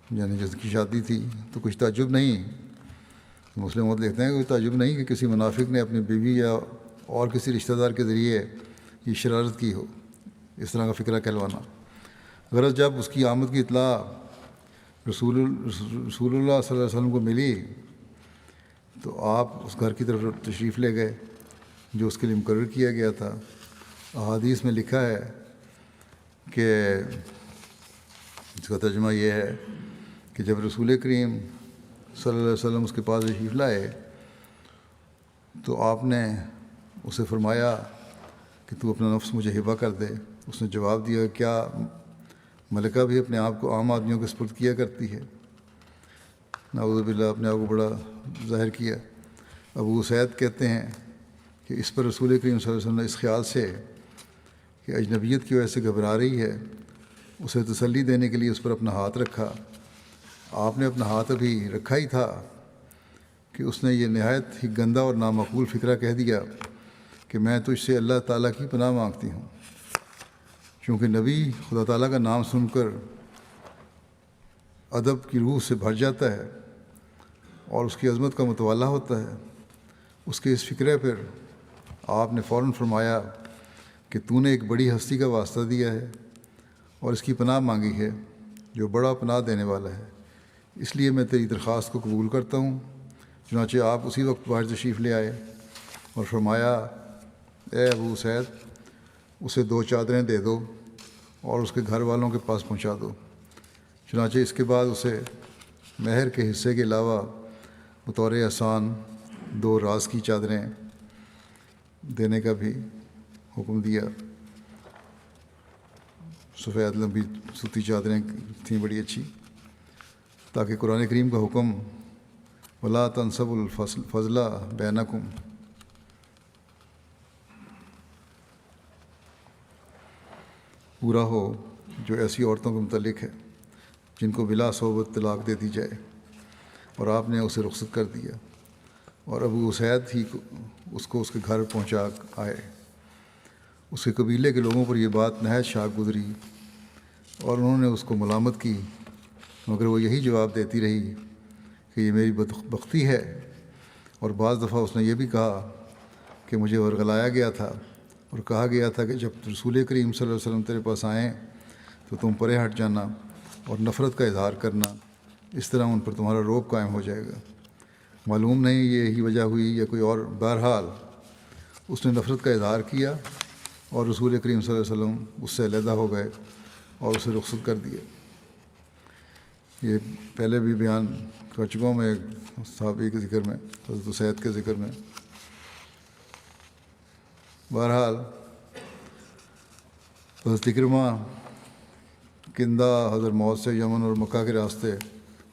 یعنی جس کی شادی تھی، تو کچھ تعجب نہیں۔ مسلم موعود لکھتے ہیں کہ کوئی تعجب نہیں کہ کسی منافق نے اپنی بیوی یا اور کسی رشتہ دار کے ذریعے یہ شرارت کی ہو، اس طرح کا فکرہ کہلوانا۔ غرض جب اس کی آمد کی اطلاع رسول اللہ صلی اللہ علیہ وسلم کو ملی تو آپ اس گھر کی طرف تشریف لے گئے جو اس کے لیے مقرر کیا گیا تھا۔ احادیث میں لکھا ہے کہ اس کا ترجمہ یہ ہے کہ جب رسول کریم صلی اللہ علیہ وسلم اس کے پاس تشریف لائے تو آپ نے اسے فرمایا کہ تو اپنا نفس مجھے ہبہ کر دے۔ اس نے جواب دیا کیا ملکہ بھی اپنے آپ کو عام آدمیوں کے سپرد کیا کرتی ہے؟ نعوذ باللہ، اپنے آپ کو بڑا ظاہر کیا۔ ابو اسید کہتے ہیں کہ اس پر رسول کریم صلی اللہ علیہ وسلم نے اس خیال سے کہ اجنبیت کی وجہ سے گھبرا رہی ہے اسے تسلی دینے کے لیے اس پر اپنا ہاتھ رکھا۔ آپ نے اپنا ہاتھ ابھی رکھا ہی تھا کہ اس نے یہ نہایت ہی گندہ اور نامعقول فکرہ کہہ دیا کہ میں تجھ سے اللہ تعالیٰ کی پناہ مانگتی ہوں۔ چونکہ نبی خدا تعالیٰ کا نام سن کر ادب کی روح سے بھر جاتا ہے اور اس کی عظمت کا متوالا ہوتا ہے، اس کے اس فکرے پر آپ نے فوراً فرمایا کہ تو نے ایک بڑی ہستی کا واسطہ دیا ہے اور اس کی پناہ مانگی ہے جو بڑا پناہ دینے والا ہے، اس لیے میں تیری درخواست کو قبول کرتا ہوں۔ چنانچہ آپ اسی وقت باہر تشریف لے آئے اور فرمایا اے ابو اسید، اسے 2 چادریں دے دو اور اس کے گھر والوں کے پاس پہنچا دو۔ چنانچہ اس کے بعد اسے مہر کے حصے کے علاوہ بطور احسان 2 راز کی چادریں دینے کا بھی حکم دیا۔ سفید لمبی سوتی چادریں تھیں بڑی اچھی، تاکہ قرآن کریم کا حکم وَلَا تَنْسَبُوا الْفَضْلَ بَيْنَكُمْ پورا ہو جو ایسی عورتوں کے متعلق ہے جن کو بلا صحبت طلاق دے دی جائے۔ اور آپ نے اسے رخصت کر دیا، اور ابو اسید ہی اس کو اس کے گھر پہنچا آئے۔ اس کے قبیلے کے لوگوں پر یہ بات نہایت شاق گزری اور انہوں نے اس کو ملامت کی، مگر وہ یہی جواب دیتی رہی کہ یہ میری بدبختی ہے، اور بعض دفعہ اس نے یہ بھی کہا کہ مجھے ورغلایا گیا تھا اور کہا گیا تھا کہ جب رسول کریم صلی اللہ علیہ وسلم تیرے پاس آئیں تو تم پرے ہٹ جانا اور نفرت کا اظہار کرنا، اس طرح ان پر تمہارا رعب قائم ہو جائے گا۔ معلوم نہیں یہی وجہ ہوئی یا کوئی اور، بہرحال اس نے نفرت کا اظہار کیا اور رسول کریم صلی اللہ علیہ وسلم اس سے علیحدہ ہو گئے اور اسے رخصت کر دیا۔ یہ پہلے بھی بیان کر چکا ہوں میں ایک صحابی کے ذکر میں، حضرت اسید کے ذکر میں۔ بہرحال حضرت اکرمہ کندہ حضرت موت سے یمن اور مکہ کے راستے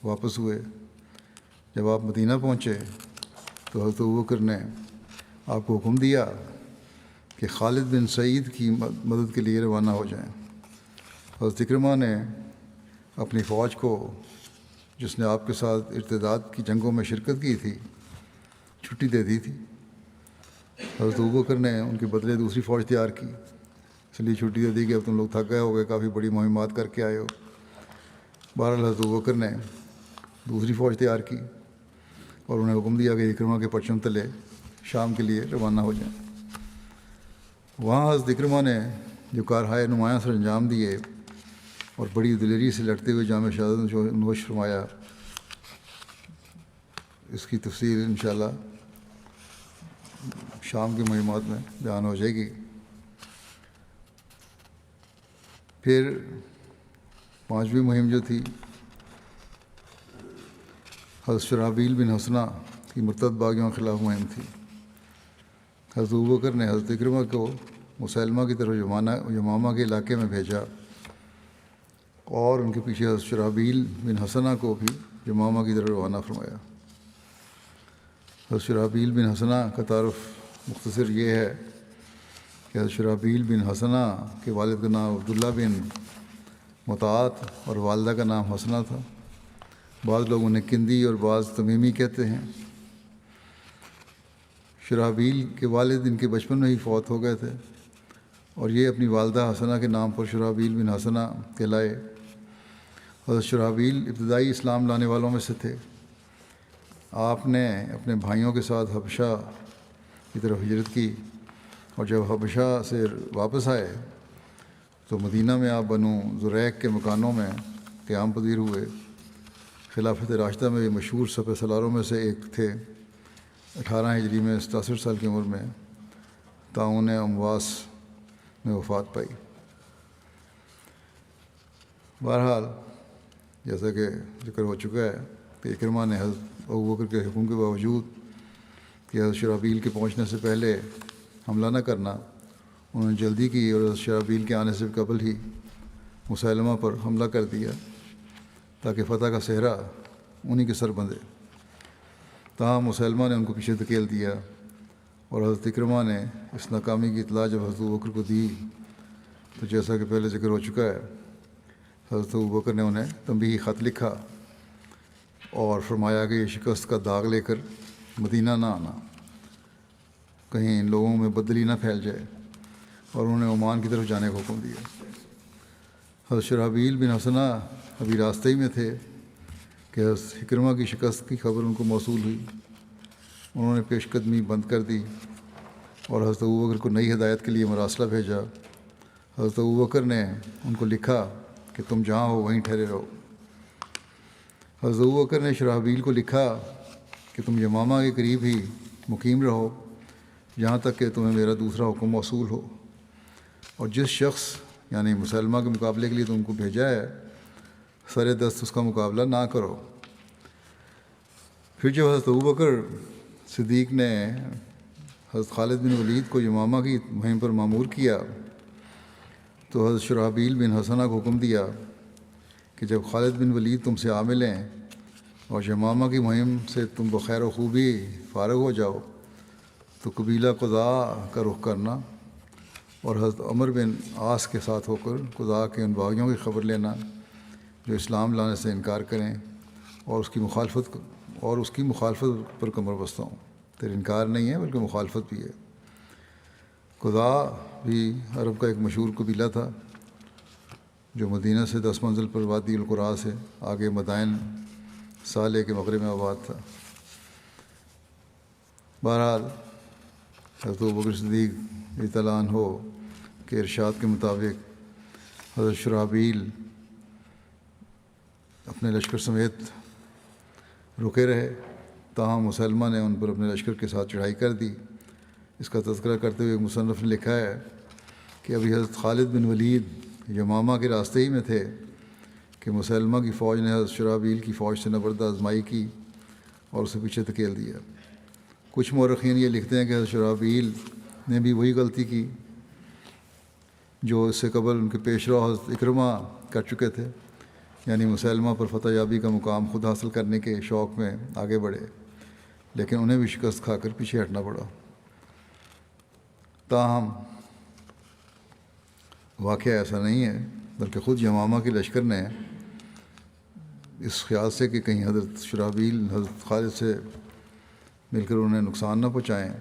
واپس ہوئے۔ جب آپ مدینہ پہنچے تو حضرت ابوبکر نے آپ کو حکم دیا کہ خالد بن سعید کی مدد کے لیے روانہ ہو جائیں۔ حضرت اکرمہ نے اپنی فوج کو، جس نے آپ کے ساتھ ارتداد کی جنگوں میں شرکت کی تھی، چھٹی دے دی تھی۔ حضرت ابوبکر نے ان کے بدلے دوسری فوج تیار کی، اس لیے چھٹی دے دی کہ اب تم لوگ تھک گئے ہو گئے، کافی بڑی مہمات کر کے آئے ہو۔ بہرحال حضرت ابوبکر نے دوسری فوج تیار کی اور انہیں حکم دیا کہ اکرمہ کے پرچم تلے شام کے لیے روانہ ہو جائیں۔ وہاں حضرت اکرمہ نے جو کارہائے نمایاں سر انجام دیے اور بڑی دلیری سے لڑتے ہوئے جام شہادت نوش فرمایا، اس کی تفصیل انشاءاللہ شام کی مہمات میں بیان ہو جائے گی۔ پھر پانچویں مہم جو تھی حضرت شرحبیل بن حسنہ کی مرتد باغیوں کے خلاف مہم تھی۔ حضرت ابوبکر نے حضرت اکرمہ کو مسلمہ کی طرف یمامہ کے علاقے میں بھیجا اور ان کے پیچھے حضرت شرحبیل بن حسنہ کو بھی یمامہ کی طرف روانہ فرمایا۔ حضرت شرحبیل بن حسنہ کا تعارف مختصر یہ ہے کہ حضرت شرحبیل بن حسنہ کے والد کا نام عبداللہ بن مطاعت اور والدہ کا نام حسنہ تھا۔ بعض لوگ انہیں کندی اور بعض تمیمی کہتے ہیں۔ شرحبیل کے والد ان کے بچپن میں ہی فوت ہو گئے تھے اور یہ اپنی والدہ حسنہ کے نام پر شرحبیل بن حسنہ کہلائے۔ حضرت شرحبیل ابتدائی اسلام لانے والوں میں سے تھے۔ آپ نے اپنے بھائیوں کے ساتھ حبشہ کی طرف ہجرت کی اور جب حبشہ سے واپس آئے تو مدینہ میں آپ بنو زریق کے مکانوں میں قیام پذیر ہوئے۔ خلافت راشدہ میں یہ مشہور سپہ سالاروں میں سے ایک تھے۔ 18 ہجری میں 67 سال کی عمر میں طاعون امواس میں وفات پائی۔ بہرحال جیسا کہ ذکر ہو چکا ہے کہ اکرمہ نے حضرت ابوبکر کے حکم کے باوجود کہ حضرت شرحبیل کے پہنچنے سے پہلے حملہ نہ کرنا، انہوں نے جلدی کی اور حضرت شرحبیل کے آنے سے قبل ہی مسلمہ پر حملہ کر دیا تاکہ فتح کا صحرا انہی کے سر بندھے۔ تاہم مسلمہ نے ان کو پیچھے دھکیل دیا اور حضرت اکرمہ نے اس ناکامی کی اطلاع جب حضرت ابوبکر کو دی تو جیسا کہ پہلے ذکر ہو چکا ہے، حضرت ابوبکر نے انہیں تنبیہی خط لکھا اور فرمایا کہ یہ شکست کا داغ لے کر مدینہ نہ آنا، کہیں ان لوگوں میں بدلی نہ پھیل جائے، اور انہوں نے عمان کی طرف جانے کا حکم دیا۔ حضرت شرحبیل بن حسنہ ابھی راستے ہی میں تھے کہ حضرت اکرمہ کی شکست کی خبر ان کو موصول ہوئی۔ انہوں نے پیش قدمی بند کر دی اور حضرت ابوبکر کو نئی ہدایت کے لیے مراسلہ بھیجا۔ حضرت ابوبکر نے ان کو لکھا کہ تم جہاں ہو وہیں ٹھہرے رہو۔ حضرت ابوبکر نے شرحبیل کو لکھا کہ تم یمامہ کے قریب ہی مقیم رہو جہاں تک کہ تمہیں میرا دوسرا حکم موصول ہو، اور جس شخص یعنی مسلمہ کے مقابلے کے لیے تم کو بھیجا ہے سر دست اس کا مقابلہ نہ کرو۔ پھر جب حضرت ابوبکر صدیق نے حضرت خالد بن ولید کو یمامہ کی مہم پر مامور کیا تو حضرت شرحبیل بن حسنہ کو حکم دیا کہ جب خالد بن ولید تم سے آ ملیں اور یمامہ کی مہم سے تم بخیر و خوبی فارغ ہو جاؤ تو قبیلہ قضاء کا رخ کرنا اور حضرت عمر بن عاص کے ساتھ ہو کر قضاء کے ان باغیوں کی خبر لینا جو اسلام لانے سے انکار کریں اور اس کی مخالفت اور اس کی مخالفت پر کمر بستہ ہوں. تیرا انکار نہیں ہے بلکہ مخالفت بھی ہے. قضاء بھی عرب کا ایک مشہور قبیلہ تھا جو مدینہ سے 10 منزل پر وادی القرا سے آگے مدائن صالح کے مغرب میں آباد تھا. بہرحال حضرت ابوبکر صدیق رضی اللہ عنہ کے ارشاد کے مطابق حضرت شرحبیل اپنے لشکر سمیت رکے رہے، تاہم مسلمہ نے ان پر اپنے لشکر کے ساتھ چڑھائی کر دی. اس کا تذکرہ کرتے ہوئے ایک مصنف نے لکھا ہے کہ ابھی حضرت خالد بن ولید یمامہ کے راستے ہی میں تھے کہ مسلمہ کی فوج نے حضرت شرحبیل کی فوج سے نبرد آزمائی کی اور اسے پیچھے دھکیل دیا. کچھ مورخین یہ لکھتے ہیں کہ حضرت شرحبیل نے بھی وہی غلطی کی جو اس سے قبل ان کے پیشرو حضرت اکرمہ کر چکے تھے، یعنی مسلمہ پر فتح یابی کا مقام خود حاصل کرنے کے شوق میں آگے بڑھے، لیکن انہیں بھی شکست کھا کر پیچھے ہٹنا پڑا. تاہم واقعہ ایسا نہیں ہے، بلکہ خود یمامہ کے لشکر نے اس خیال سے کہ کہیں حضرت شرحبیل حضرت خالد سے مل کر انہیں نقصان نہ پہنچائیں،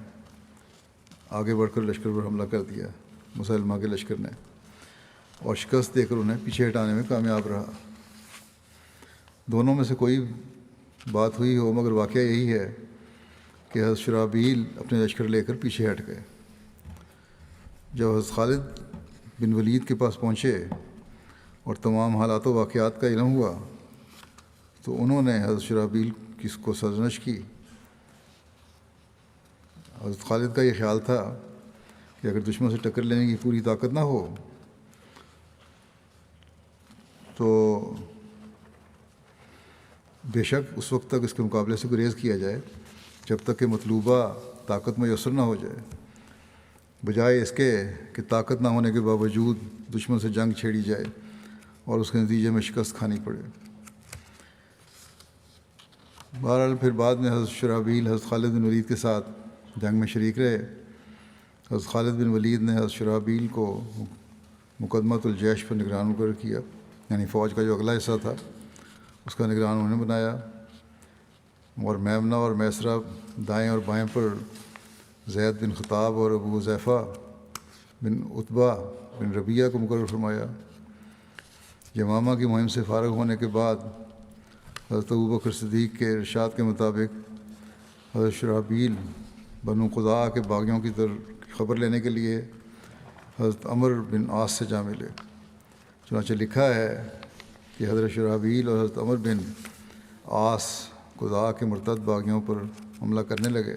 آگے بڑھ کر لشکر پر حملہ کر دیا مسلمہ کے لشکر نے، اور شکست دے کر انہیں پیچھے ہٹانے میں کامیاب رہا. دونوں میں سے کوئی بات ہوئی ہو، مگر واقعہ یہی ہے کہ حضرت شرحبیل اپنے لشکر لے کر پیچھے ہٹ گئے. جب حضرت خالد بن ولید کے پاس پہنچے اور تمام حالات و واقعات کا علم ہوا تو انہوں نے حضرت شرحبیل کو سرزنش کی. حضرت خالد کا یہ خیال تھا کہ اگر دشمن سے ٹکر لینے کی پوری طاقت نہ ہو تو بے شک اس وقت تک اس کے مقابلے سے گریز کیا جائے جب تک کہ مطلوبہ طاقت میسر نہ ہو جائے، بجائے اس کے کہ طاقت نہ ہونے کے باوجود دشمن سے جنگ چھیڑی جائے اور اس کے نتیجے میں شکست کھانی پڑے. بہرحال پھر بعد میں حضرت شرحبیل حضرت خالد بن ولید کے ساتھ جنگ میں شریک رہے. حضرت خالد بن ولید نے حضرت شرحبیل کو مقدمۃ الجیش پر نگران مقرر کیا، یعنی فوج کا جو اگلا حصہ تھا اس کا نگران انہوں نے بنایا، اور میمنہ اور میسرہ دائیں اور بائیں پر زید بن خطاب اور ابو حذیفہ بن عتبہ بن ربیعہ کو مقرر فرمایا. یمامہ کی مہم سے فارغ ہونے کے بعد حضرت ابوبکر صدیق کے ارشاد کے مطابق حضرت شرحبیل بنو قضاء کے باغیوں کی خبر لینے کے لیے حضرت عمر بن عاص سے جا ملے. چنانچہ لکھا ہے کہ حضرت شرحبیل اور حضرت عمر بن عاص قضاء کے مرتد باغیوں پر حملہ کرنے لگے.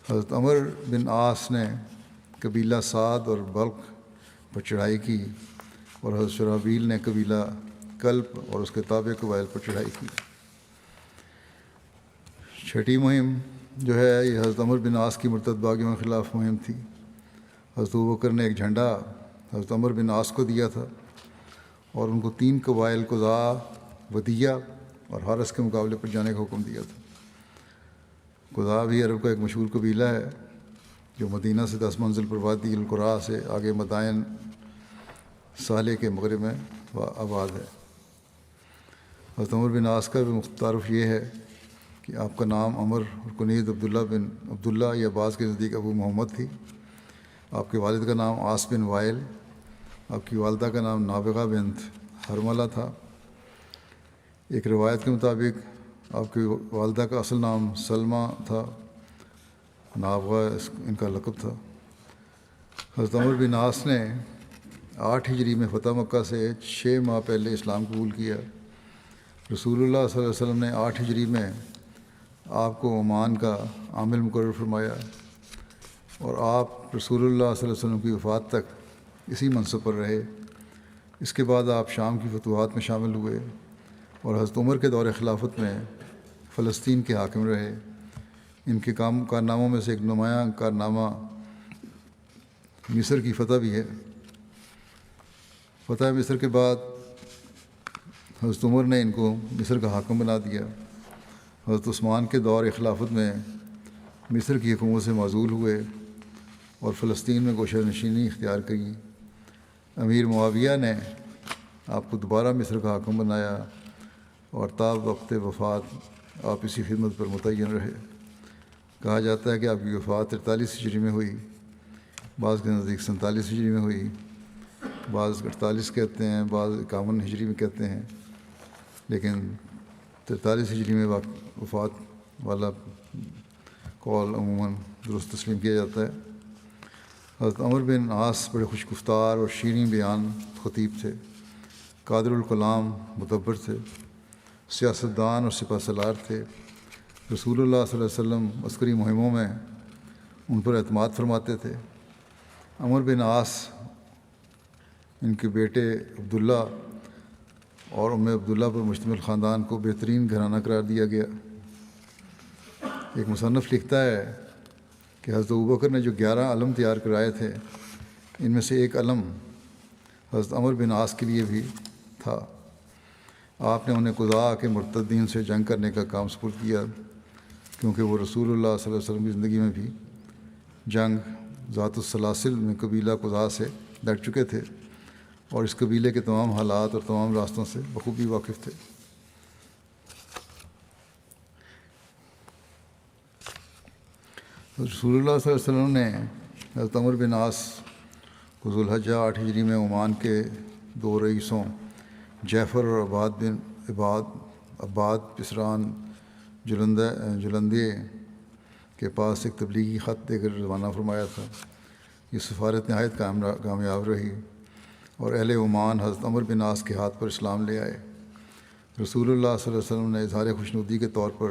حضرت عمر بن عاص نے قبیلہ سعد اور بلق پر چڑھائی کی اور حضرت شرحبیل نے قبیلہ کلب اور اس کے تابع قبائل پر چڑھائی کی. چھٹی مہم جو ہے یہ حضرت عمر بن عاص کی مرتد باغیوں کے خلاف مہم تھی. حضرت ابوبکر نے ایک جھنڈا حضرت عمر بن عاص کو دیا تھا اور ان کو 3 قبائل قضاء، ودیہ اور حارث کے مقابلے پر جانے کا حکم دیا تھا. قضاء بھی عرب کا ایک مشہور قبیلہ ہے جو مدینہ سے 10 منزل پر وادی القرا سے آگے مدائن صالح کے مغرب میں آباد ہے. حضرت عمر بن عاص کا بھی تعارف یہ ہے کہ آپ کا نام عمر اور کنیت عبداللہ یا بعض کے نزدیک ابو محمد تھی. آپ کے والد کا نام عاص بن وائل، آپ کی والدہ کا نام نابغہ بنت حرملہ تھا. ایک روایت کے مطابق آپ کی والدہ کا اصل نام سلمہ تھا، نابغہ ان کا لقب تھا. حضرت عمر بن عاص نے 8 ہجری میں فتح مکہ سے 6 ماہ پہلے اسلام قبول کیا. رسول اللہ صلی اللہ علیہ وسلم نے 8 ہجری میں آپ کو عمان کا عامل مقرر فرمایا اور آپ رسول اللہ صلی اللہ علیہ وسلم کی وفات تک اسی منصب پر رہے. اس کے بعد آپ شام کی فتوحات میں شامل ہوئے اور حضرت عمر کے دور خلافت میں فلسطین کے حاکم رہے. ان کے کارناموں میں سے ایک نمایاں کارنامہ مصر کی فتح بھی ہے. فتح مصر کے بعد حضرت عمر نے ان کو مصر کا حاکم بنا دیا. حضرت عثمان کے دور خلافت میں مصر کی حکومت سے معزول ہوئے اور فلسطین میں گوشہ نشینی اختیار کی. امیر معاویہ نے آپ کو دوبارہ مصر کا حاکم بنایا اور تا وقت وفات آپ اسی خدمت پر متعین رہے۔ کہا جاتا ہے کہ آپ کی وفات 43 ہجری میں ہوئی، بعض کے نزدیک 47 ہجری میں ہوئی، بعض 48 کہتے ہیں، بعض 51 ہجری میں کہتے ہیں، لیکن 43 ہجری میں وفات والا قول عموماً درست تسلیم کیا جاتا ہے۔ حضرت عمر بن عاص بڑے خوش گفتار اور شیریں بیان خطیب تھے، قادر الکلام مدبر تھے، سیاستدان اور سپہ سالار تھے۔ رسول اللہ صلی اللہ علیہ وسلم عسکری مہموں میں ان پر اعتماد فرماتے تھے۔ عمر بن عاص، ان کے بیٹے عبداللہ اور ام عبداللہ پر مشتمل خاندان کو بہترین گھرانہ قرار دیا گیا۔ ایک مصنف لکھتا ہے کہ حضرت ابوبکر نے جو 11 علم تیار کرائے تھے، ان میں سے ایک علم حضرت عمر بن عاص کے لیے بھی تھا۔ آپ نے انہیں قضاء کے مرتدین سے جنگ کرنے کا کام سپرد کیا، کیونکہ وہ رسول اللہ صلی اللہ علیہ وسلم کی زندگی میں بھی جنگ ذات السلاسل میں قبیلہ قضاء سے لڑ چکے تھے اور اس قبیلے کے تمام حالات اور تمام راستوں سے بخوبی واقف تھے۔ رسول اللہ صلی اللہ علیہ وسلم نے حضرت عمر بن عاص کو ذوالحجہ 8 ہجری میں عمان کے 2 رئیسوں جعفر اور عباد پسران جلندے کے پاس ایک تبلیغی خط دے کر روانہ فرمایا تھا۔ یہ سفارت نہایت کامیاب رہی اور اہل عمان حضرت عمر بن عاص کے ہاتھ پر اسلام لے آئے۔ رسول اللہ صلی اللہ علیہ وسلم نے اظہار خوشنودی کے طور پر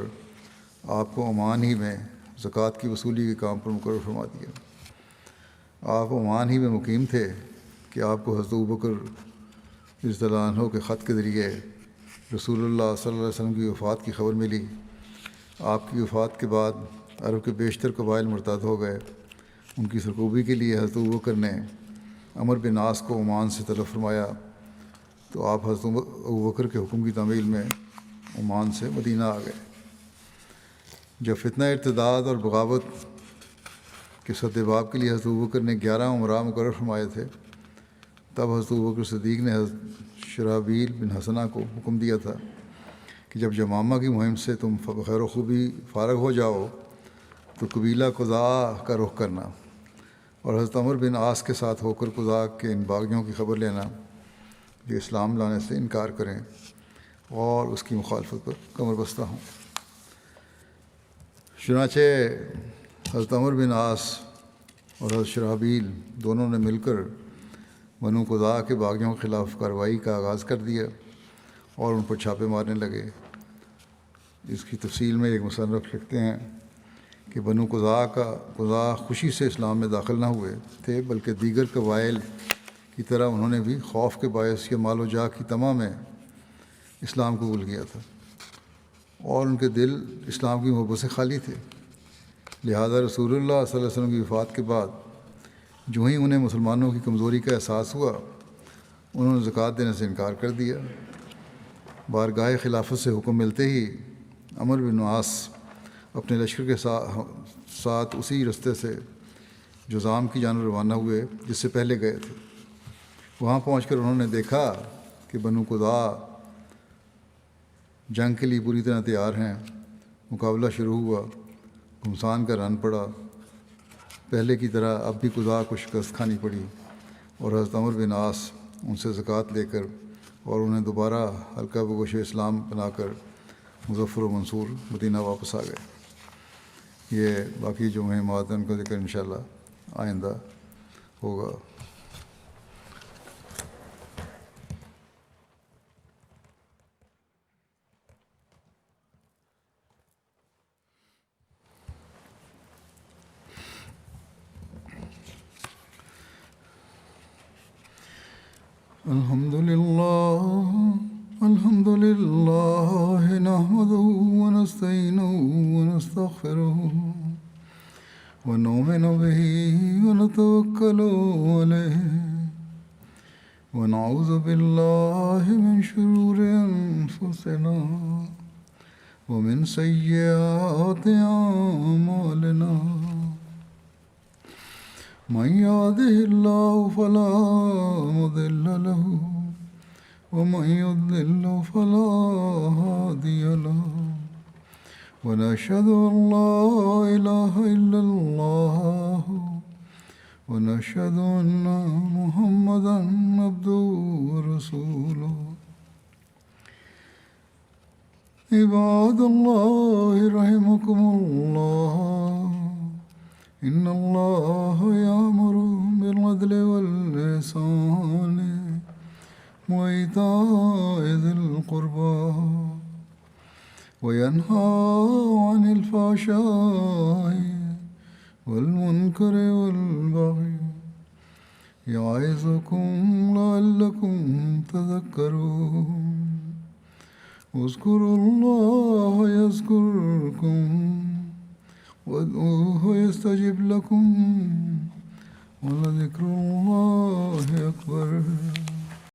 آپ کو عمان ہی میں زکوٰۃ کی وصولی کے کام پر مقرر فرما دیا۔ آپ عمان ہی میں مقیم تھے کہ آپ کو حضرت ابوبکر رضی اللہ عنہ کے خط کے ذریعے رسول اللہ صلی اللہ علیہ وسلم کی وفات کی خبر ملی۔ آپ کی وفات کے بعد عرب کے بیشتر قبائل مرتد ہو گئے۔ ان کی سرکوبی کے لیے حضرت ابوبکر نے عمر بن عاص کو عمان سے طلب فرمایا، تو آپ حضرت ابوبکر کے حکم کی تعمیل میں عمان سے مدینہ آ گئے۔ جب فتنہ ارتداد اور بغاوت کے سدباب کے لیے حضرت ابوبکر نے 11 امراء مقرر فرمائے تھے، تب حضرت ابوبکر صدیق نے حضرت شرحبیل بن حسنہ کو حکم دیا تھا کہ جب یمامہ کی مہم سے تم بخیر و خوبی فارغ ہو جاؤ تو قبیلہ قضاء کا رخ کرنا اور حضرت عمر بن عاص کے ساتھ ہو کر قضاء کے ان باغیوں کی خبر لینا جو اسلام لانے سے انکار کریں اور اس کی مخالفت پر کمر بستہ ہوں۔ چنانچہ حضرت عمر بن عاص اور حضرت شرحبیل دونوں نے مل کر بنو قضاء کے باغیوں کے خلاف کارروائی کا آغاز کر دیا اور ان پر چھاپے مارنے لگے۔ اس کی تفصیل میں ایک مصنف لکھتے ہیں کہ بنو قضاء خوشی سے اسلام میں داخل نہ ہوئے تھے، بلکہ دیگر قبائل کی طرح انہوں نے بھی خوف کے باعث یا مال و جاہ کی طمع میں اسلام قبول کیا تھا اور ان کے دل اسلام کی محبت سے خالی تھے۔ لہذا رسول اللہ صلی اللہ علیہ وسلم کی وفات کے بعد جو ہی انہیں مسلمانوں کی کمزوری کا احساس ہوا، انہوں نے زکوٰۃ دینے سے انکار کر دیا۔ بارگاہ خلافت سے حکم ملتے ہی عمر بن عاص اپنے لشکر کے ساتھ اسی رستے سے جذام کی جانب روانہ ہوئے جس سے پہلے گئے تھے۔ وہاں پہنچ کر انہوں نے دیکھا کہ بنو قضاء جنگ کے لیے پوری طرح تیار ہیں۔ مقابلہ شروع ہوا، گھمسان کا رن پڑا۔ پہلے کی طرح اب بھی قضاء کو شکست کھانی پڑی اور حضرت عمر بن عاص ان سے زکوٰۃ لے کر اور انہیں دوبارہ حلقہ بگوش اسلام بنا کر مظفر و منصور مدینہ واپس آ گئے۔ یہ باقی جو مہمات ہیں ان کا ذکر انشاءاللہ آئندہ ہوگا۔ الحمد لله نحمده ونستعينه ونستغفره ونؤمن به ونتوكل عليه ونعوذ بالله من شرور أنفسنا ومن سيئات أعمالنا من يهده الله فلا مضل له ومن يضلل فلا هادي له ونشهد أن لا إله إلا الله ونشهد أن محمدا عبده ورسوله عباد الله رحمكم الله إن الله يأمر بالعدل والإحسان وإيتاء ذي القربى وينهى عن الفحشاء والمنكر والبغي يعظكم لعلكم تذكرون اذكروا الله يذكركم وادعوه يستجب لكم ولذكر الله أكبر